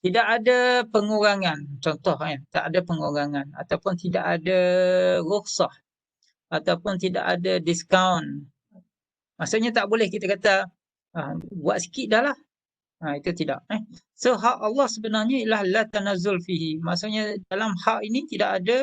tidak ada pengurangan. Contoh tak ada pengurangan ataupun tidak ada rukhsah ataupun tidak ada diskaun. Maksudnya tak boleh kita kata buat sikit dah lah. Itu tidak. So hak Allah sebenarnya ialah la tanazzul fihi. Maksudnya dalam hak ini tidak ada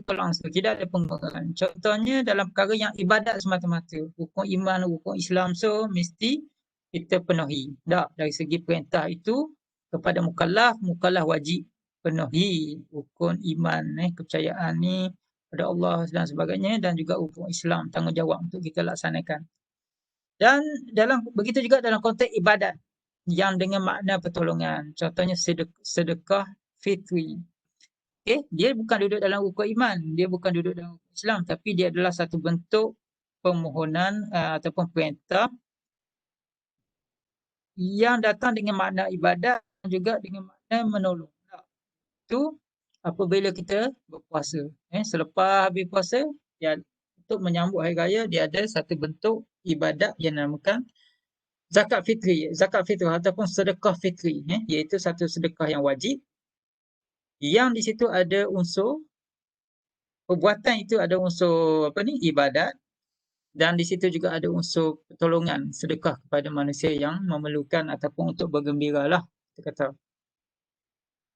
tolak ansur, tidak ada pengurangan. Contohnya dalam perkara yang ibadat semata-mata, rukun iman, rukun Islam, so mesti kita penuhi. Tak, dari segi perintah itu kepada mukallaf wajib penuhi rukun iman, kepercayaan ni pada Allah dan sebagainya, dan juga rukun Islam, tanggungjawab untuk kita laksanakan. Dan begitu juga dalam konteks ibadat yang dengan makna pertolongan. Contohnya sedekah fitri. Dia bukan duduk dalam rukun iman, dia bukan duduk dalam rukun Islam, tapi dia adalah satu bentuk permohonan ataupun perintah yang datang dengan makna ibadat dan juga dengan makna menolong. Itu apabila kita berpuasa. Selepas habis puasa, untuk menyambut hari raya, dia ada satu bentuk ibadat yang dinamakan zakat fitri ataupun sedekah fitri, iaitu satu sedekah yang wajib yang di situ ada unsur perbuatan, itu ada unsur ibadat, dan di situ juga ada unsur pertolongan, sedekah kepada manusia yang memerlukan ataupun untuk bergembira lah kita kata.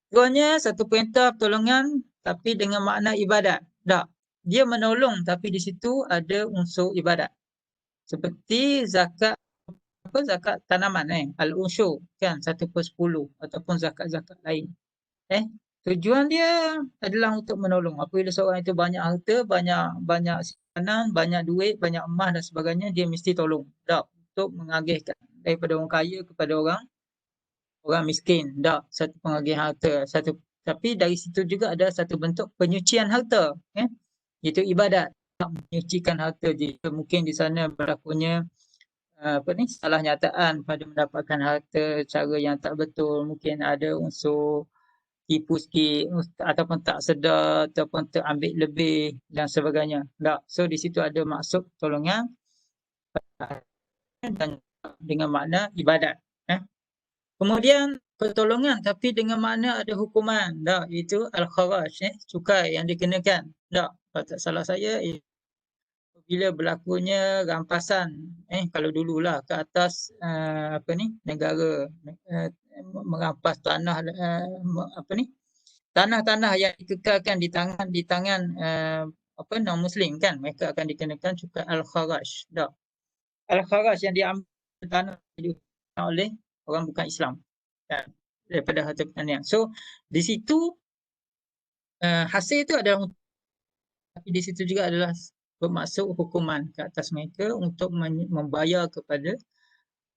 Keduanya satu perintah pertolongan tapi dengan makna ibadat. Tak, dia menolong tapi di situ ada unsur ibadat. Seperti zakat tanaman, al-usyur kan 1/10 ataupun zakat-zakat lain. Tujuan dia adalah untuk menolong. Apabila seorang itu banyak harta, banyak simpanan, banyak duit, banyak emas dan sebagainya, dia mesti tolong. Tak, untuk mengagihkan daripada orang kaya kepada orang miskin. Tak, satu pengagihan harta. Tapi dari situ juga ada satu bentuk penyucian harta. Itu ibadat. Menyucikan harta. Jika mungkin di sana berlakunya salah nyataan pada mendapatkan harta cara yang tak betul, mungkin ada unsur tipu sikit ataupun tak sedar ataupun terambil lebih dan sebagainya. Tak. So di situ ada maksud pertolongan dan dengan makna ibadat. Kemudian pertolongan tapi dengan makna ada hukuman. Tak, itu al-kharaj, cukai yang dikenakan. Tak, kalau tak salah saya bila berlakunya rampasan, kalau dululah ke atas negara, merampas tanah, tanah-tanah yang dikekalkan di tangan non-Muslim kan, mereka akan dikenakan cukai al-kharaj. Tak, al-kharaj yang diambil tanah oleh orang bukan Islam kan, daripada harta pertanian. So di situ hasil itu adalah, tapi di situ juga adalah bermaksud hukuman ke atas mereka untuk membayar kepada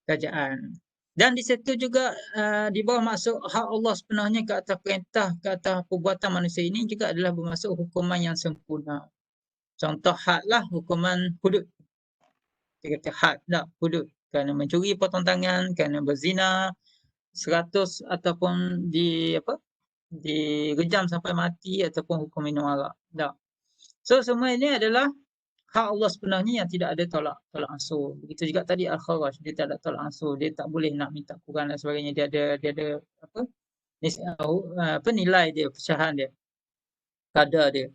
kerajaan. Dan di situ juga di bawah maksud hak Allah sepenuhnya ke atas perintah, ke atas perbuatan manusia ini juga adalah bermaksud hukuman yang sempurna. Contoh had lah, hukuman hudud. Kita kata had tak, hudud. Kerana mencuri potong tangan, kerana berzina 100 ataupun direjam sampai mati ataupun hukum minum arak. Tak. So semua ini adalah hak Allah sebenarnya yang tidak ada tolak ansur. Begitu juga tadi al-kharaj, dia tak ada tolak ansur, dia tak boleh nak minta kurang dan sebagainya. Dia ada nilai dia, pecahan dia, kadar dia.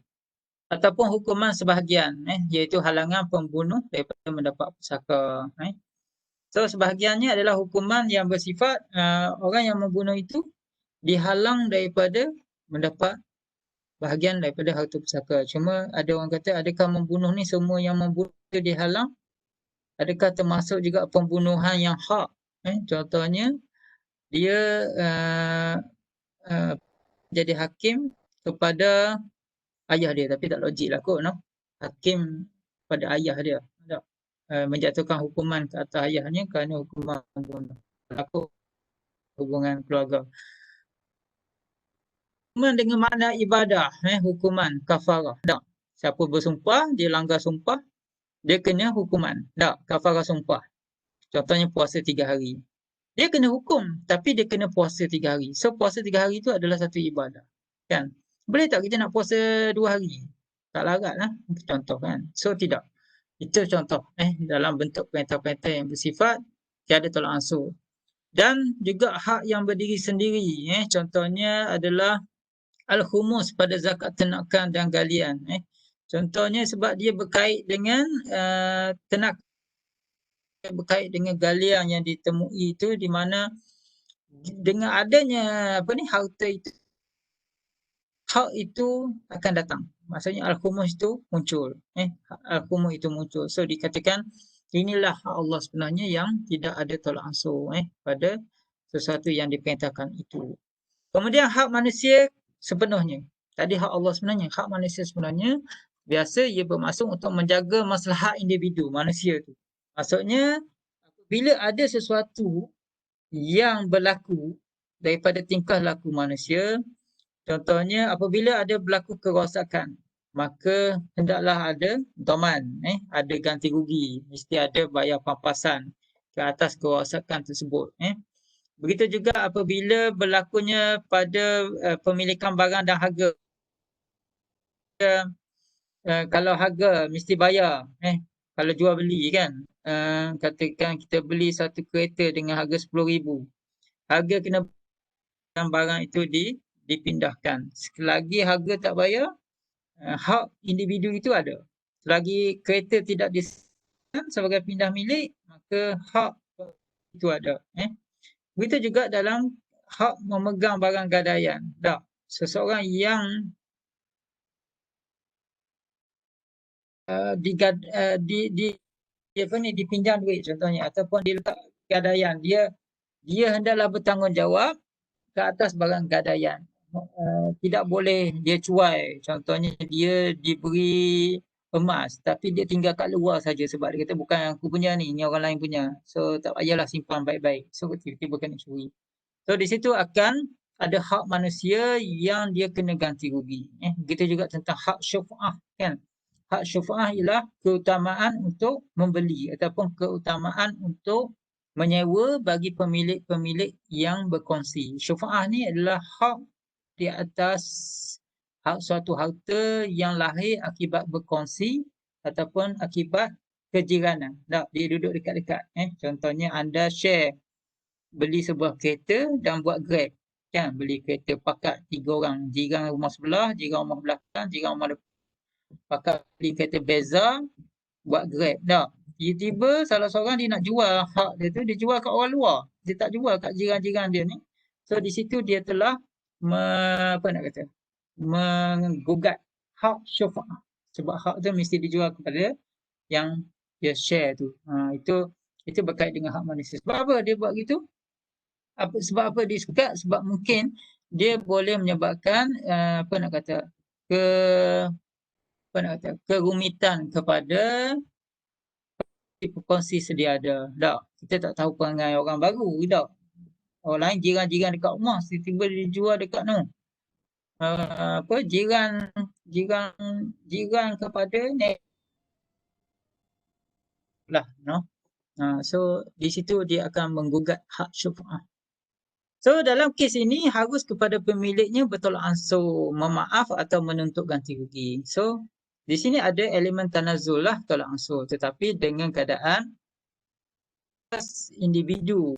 Ataupun hukuman sebahagian, iaitu halangan pembunuh daripada mendapat pusaka. So sebahagiannya adalah hukuman yang bersifat orang yang membunuh itu dihalang daripada mendapat bahagian daripada harta pusaka. Cuma ada orang kata, adakah membunuh ni semua yang membunuh dihalang? Adakah termasuk juga pembunuhan yang hak? Contohnya, dia jadi hakim kepada ayah dia, tapi tak logik lah kot, no? Hakim pada ayah dia, menjatuhkan hukuman ke atas ayahnya kerana hukuman membunuh. Berlaku hubungan keluarga. Hukuman dengan makna ibadah, hukuman kafarah. Tak. Siapa bersumpah, dia langgar sumpah, dia kena hukuman. Tak, kafarah sumpah. Contohnya puasa 3 hari. Dia kena hukum, tapi dia kena puasa 3 hari. So puasa 3 hari itu adalah satu ibadah. Kan? Boleh tak kita nak puasa 2 hari? Tak larat lah. Contoh kan. So tidak. Itu contoh dalam bentuk perintah-perintah yang bersifat tiada tolak ansur. Dan juga hak yang berdiri sendiri. Contohnya adalah al-khumus pada zakat ternakan dan galian. Contohnya sebab dia berkait dengan ternakan, berkait dengan galian yang ditemui itu, di mana dengan adanya harta itu, hak itu akan datang. Maksudnya al-khumus itu muncul. Al-khumus itu muncul. So dikatakan inilah hak Allah sebenarnya yang tidak ada tolak ansur pada sesuatu yang diperintahkan itu. Kemudian hak manusia sepenuhnya. Tadi hak Allah sebenarnya, hak manusia sebenarnya biasa ia bermaksud untuk menjaga maslahat individu manusia tu. Maksudnya bila ada sesuatu yang berlaku daripada tingkah laku manusia, contohnya apabila ada berlaku kerosakan, maka hendaklah ada dhaman, ada ganti rugi, mesti ada bayar pampasan ke atas kerosakan tersebut. Begitu juga apabila berlakunya pada pemilikan barang dan harga. Kalau harga mesti bayar. Kalau jual beli kan. Katakan kita beli satu kereta dengan harga 10,000. Harga kena barang itu dipindahkan. Selagi harga tak bayar, hak individu itu ada. Selagi kereta tidak disediakan sebagai pindah milik, maka hak itu ada. Begitu juga dalam hak memegang barang gadaian. Tak. Seseorang yang dipinjam duit contohnya, ataupun diletak gadaian, dia hendaklah bertanggungjawab ke atas barang gadaian. Tidak boleh dia cuai. Contohnya dia diberi emas tapi dia tinggal kat luar saja sebab dia kata bukan aku punya ni orang lain punya. So tak payahlah simpan baik-baik. So tiba-tiba kena curi. So di situ akan ada hak manusia yang dia kena ganti rugi. Begitu juga tentang hak syuf'ah kan. Hak syuf'ah ialah keutamaan untuk membeli ataupun keutamaan untuk menyewa bagi pemilik-pemilik yang berkongsi. Syuf'ah ni adalah hak di atas hak suatu harta yang lahir akibat berkongsi ataupun akibat kejiranan. Tak, dia duduk dekat-dekat. Contohnya anda share beli sebuah kereta dan buat Grab. Kan, beli kereta pakat 3 orang, jiran rumah sebelah, jiran rumah belakang, jiran rumah depan. Pakat beli kereta Beza, buat Grab. Tak. Tiba-tiba salah seorang dia nak jual hak dia tu, dia jual kat orang luar. Dia tak jual kat jiran-jiran dia ni. So di situ dia telah apa nak kata? Menggugat hak syafaat. Sebab hak tu mesti dijual kepada yang dia share tu. Itu berkait dengan hak manusia. Sebab apa dia buat gitu? Sebab apa dia suka? Sebab mungkin dia boleh menyebabkan apa nak kata? Ke apa nak kata? Kerumitan kepada berkongsi sedia ada. Tak. Kita tak tahu perangai orang baru. Tak. Orang lain jiran-jiran dekat rumah tiba-tiba dia jual dekat no. Apa jiran kepada nek lah no. So di situ dia akan menggugat hak syuf'ah. So dalam kes ini harus kepada pemiliknya bertolak ansur memaaf atau menuntut ganti rugi. So di sini ada elemen tanazul lah tolak ansur, tetapi dengan keadaan individu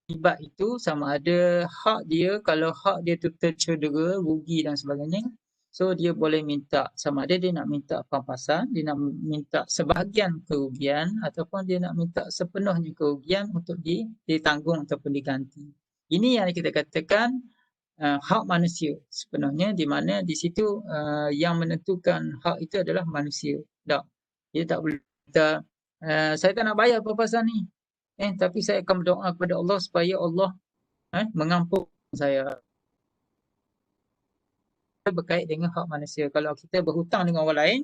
terlibat itu sama ada hak dia, kalau hak dia tu tercedera, rugi dan sebagainya, so dia boleh minta sama ada dia nak minta pampasan, dia nak minta sebahagian kerugian ataupun dia nak minta sepenuhnya kerugian untuk ditanggung ataupun diganti. Ini yang kita katakan hak manusia sepenuhnya, di mana di situ yang menentukan hak itu adalah manusia. Tak. Dia tak boleh kata saya tak nak bayar pampasan ni. Tapi saya akan berdoa kepada Allah supaya Allah mengampun saya. Berkait dengan hak manusia. Kalau kita berhutang dengan orang lain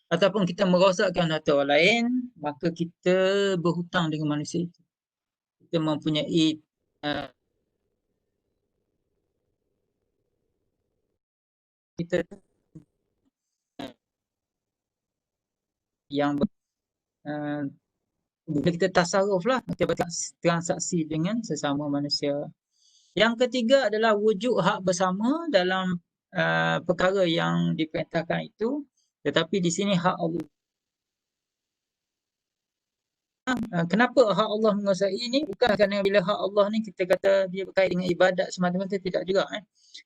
ataupun kita merosakkan harta orang lain, maka kita berhutang dengan manusia itu. Kita mempunyai kita yang bila kita tasarruf lah, kita bertransaksi dengan sesama manusia. Yang ketiga adalah wujud hak bersama dalam perkara yang diperintahkan itu, tetapi di sini hak Allah. Kenapa hak Allah menguasai ini? Bukan kerana bila hak Allah ni kita kata dia berkait dengan ibadat semata-mata, tidak juga.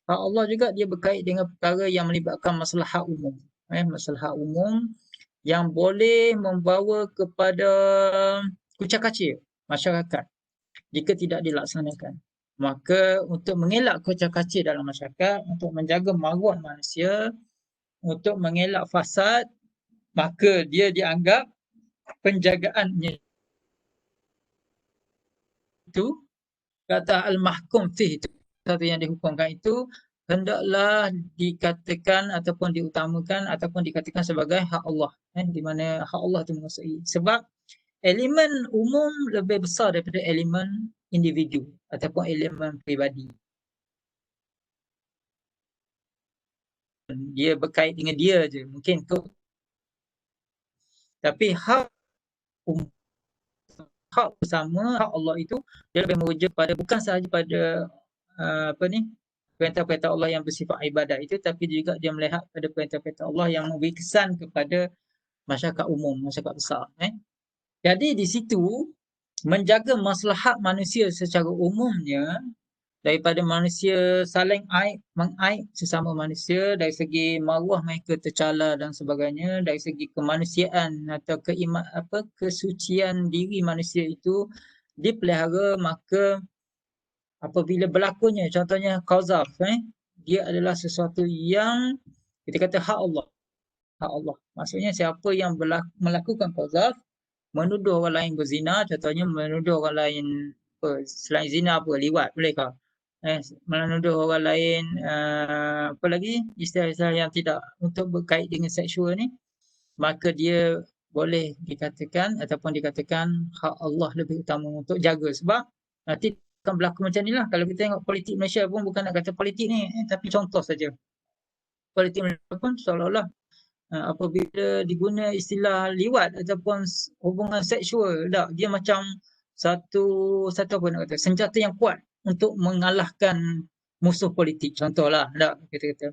Hak Allah juga dia berkait dengan perkara yang melibatkan masalah umum. Masalah umum yang boleh membawa kepada kucak-kacir masyarakat jika tidak dilaksanakan. Maka untuk mengelak kucak-kacir dalam masyarakat, untuk menjaga maruah manusia, untuk mengelak fasad, maka dia dianggap penjagaannya itu kata al-mahkum fih itu, satu yang dihukumkan itu hendaklah dikatakan ataupun diutamakan ataupun dikatakan sebagai hak Allah, di mana hak Allah itu menguasai. Sebab elemen umum lebih besar daripada elemen individu ataupun elemen peribadi. Dia berkait dengan dia je, mungkin tu. Tapi hak bersama, hak Allah itu dia lebih merujuk pada bukan sahaja pada perintah-perintah Allah yang bersifat ibadat itu, tapi juga dia melihat pada perintah-perintah Allah yang memberi kesan kepada masyarakat umum, masyarakat besar. Jadi di situ menjaga maslahat manusia secara umumnya, daripada manusia saling mengaib sesama manusia, dari segi maruah mereka tercela dan sebagainya, dari segi kemanusiaan atau kesucian diri manusia itu dipelihara, maka apabila berlakunya contohnya qazaf, dia adalah sesuatu yang kita kata hak Allah. Hak Allah. Maksudnya siapa yang melakukan qazaf, menuduh orang lain berzina, contohnya menuduh orang lain selain zina liwat, bolehkah? Menuduh orang lain apa lagi istilah-istilah yang tidak untuk berkait dengan seksual ni, maka dia boleh dikatakan ataupun dikatakan hak Allah lebih utama untuk jaga. Sebab nanti akan berlaku macam ni lah. Kalau kita tengok politik Malaysia pun, bukan nak kata politik ni, tapi contoh saja. Politik Malaysia pun seolah-olah apabila diguna istilah liwat ataupun hubungan seksual, tak, dia macam satu apa nak kata, senjata yang kuat untuk mengalahkan musuh politik, contohlah, tak, kita kata.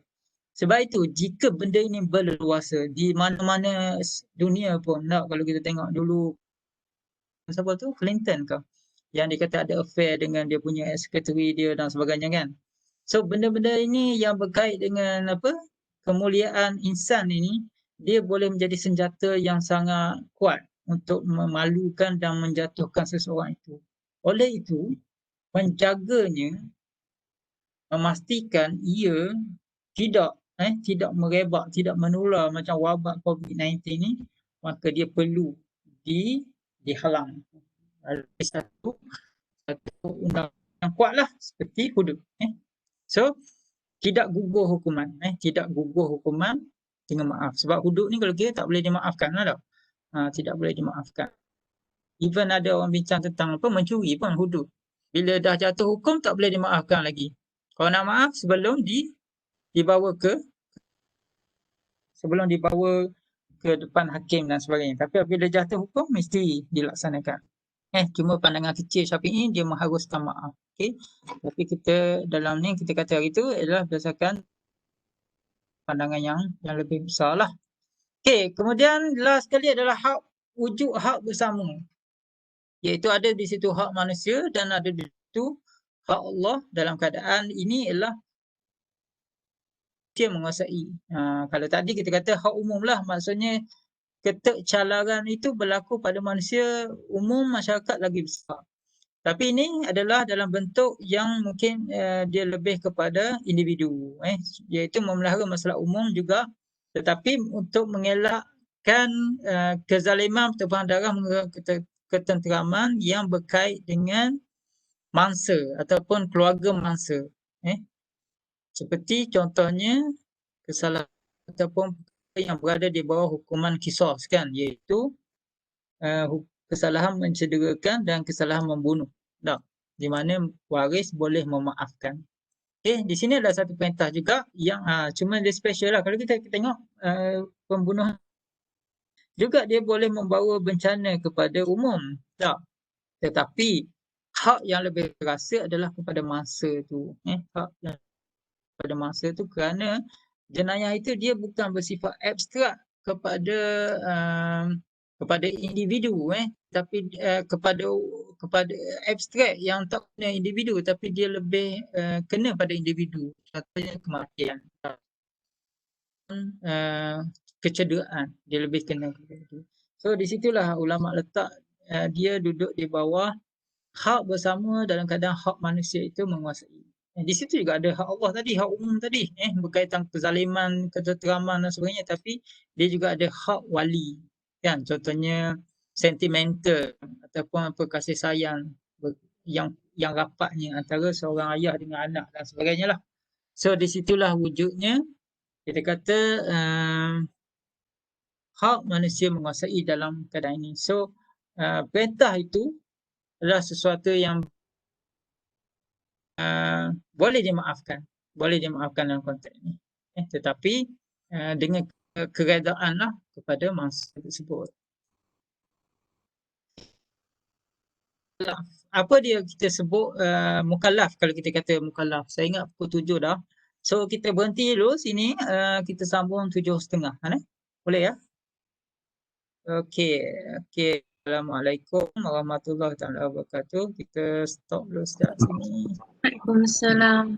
Sebab itu jika benda ini berleluasa di mana-mana dunia pun, tak, kalau kita tengok dulu siapa tu, Clinton ke, yang dia kata ada affair dengan dia punya sekretari dia dan sebagainya kan. So benda-benda ini yang berkait dengan apa, kemuliaan insan ini, dia boleh menjadi senjata yang sangat kuat untuk memalukan dan menjatuhkan seseorang itu. Oleh itu, menjaganya, memastikan ia tidak merebak, tidak menular macam wabak COVID-19 ni, maka dia perlu dihalang. Ada satu undang yang kuatlah seperti hudud. So tidak gugur hukuman, tidak gugur hukuman dengan maaf. Sebab hudud ni kalau kira tak boleh dimaafkan lah tau. Tidak boleh dimaafkan. Even ada orang bincang tentang apa mencuri pun hudud. Bila dah jatuh hukum tak boleh dimaafkan lagi. Kalau nak maaf sebelum dibawa ke depan hakim dan sebagainya. Tapi apabila jatuh hukum mesti dilaksanakan. Cuma pandangan kecil Syafi'i dia mengharuskan maaf. Okey. Tapi kita dalam ni kita kata hari tu adalah berdasarkan pandangan yang lebih besar lah. Okey, kemudian last sekali adalah wujud hak bersama. Iaitu ada di situ hak manusia dan ada di situ hak Allah dalam keadaan ini ialah dia menguasai. Kalau tadi kita kata hak umum lah, maksudnya ketercalaran itu berlaku pada manusia umum, masyarakat lagi besar. Tapi ini adalah dalam bentuk yang mungkin dia lebih kepada individu, iaitu memelihara masalah umum juga, tetapi untuk mengelakkan kezaliman, pertumpahan darah, ketenteraman yang berkait dengan mangsa ataupun keluarga mangsa. Seperti contohnya kesalahan ataupun yang berada di bawah hukuman qisas kan, iaitu kesalahan mencederakan dan kesalahan membunuh. Di mana waris boleh memaafkan. Di sini ada satu perintah juga yang cuma dia special lah. Kalau kita tengok pembunuhan juga dia boleh membawa bencana kepada umum. Tetapi hak yang lebih terasa adalah kepada mangsa tu. Hak yang kepada mangsa tu kerana jenayah itu dia bukan bersifat abstrak kepada individu, tapi kepada abstrak yang tak kena individu, tapi dia lebih kena pada individu. Contohnya kematian, kecederaan, dia lebih kena kepada itu. So di situlah ulama letak dia duduk di bawah hak bersama dalam keadaan hak manusia itu menguasai. Di situ juga ada hak Allah tadi, hak umum tadi, berkaitan kezaliman, ketenteraman dan sebagainya, tapi dia juga ada hak wali. Kan, contohnya sentimental ataupun apa kasih sayang yang rapatnya antara seorang ayah dengan anak dan sebagainya lah. So di situlah wujudnya kita kata hak manusia menguasai dalam keadaan ini. So perintah itu adalah sesuatu yang boleh dimaafkan dalam konteks ini. Tetapi dengan keredaanlah kepada mangsa tersebut. Apa dia kita sebut mukallaf, kalau kita kata mukallaf. Saya ingat pukul 7 dah. So kita berhenti dulu sini, kita sambung 7.30. Boleh ya? Okey. Assalamualaikum warahmatullahi wabarakatuh. Kita stop dulu sejak sini. Waalaikumsalam.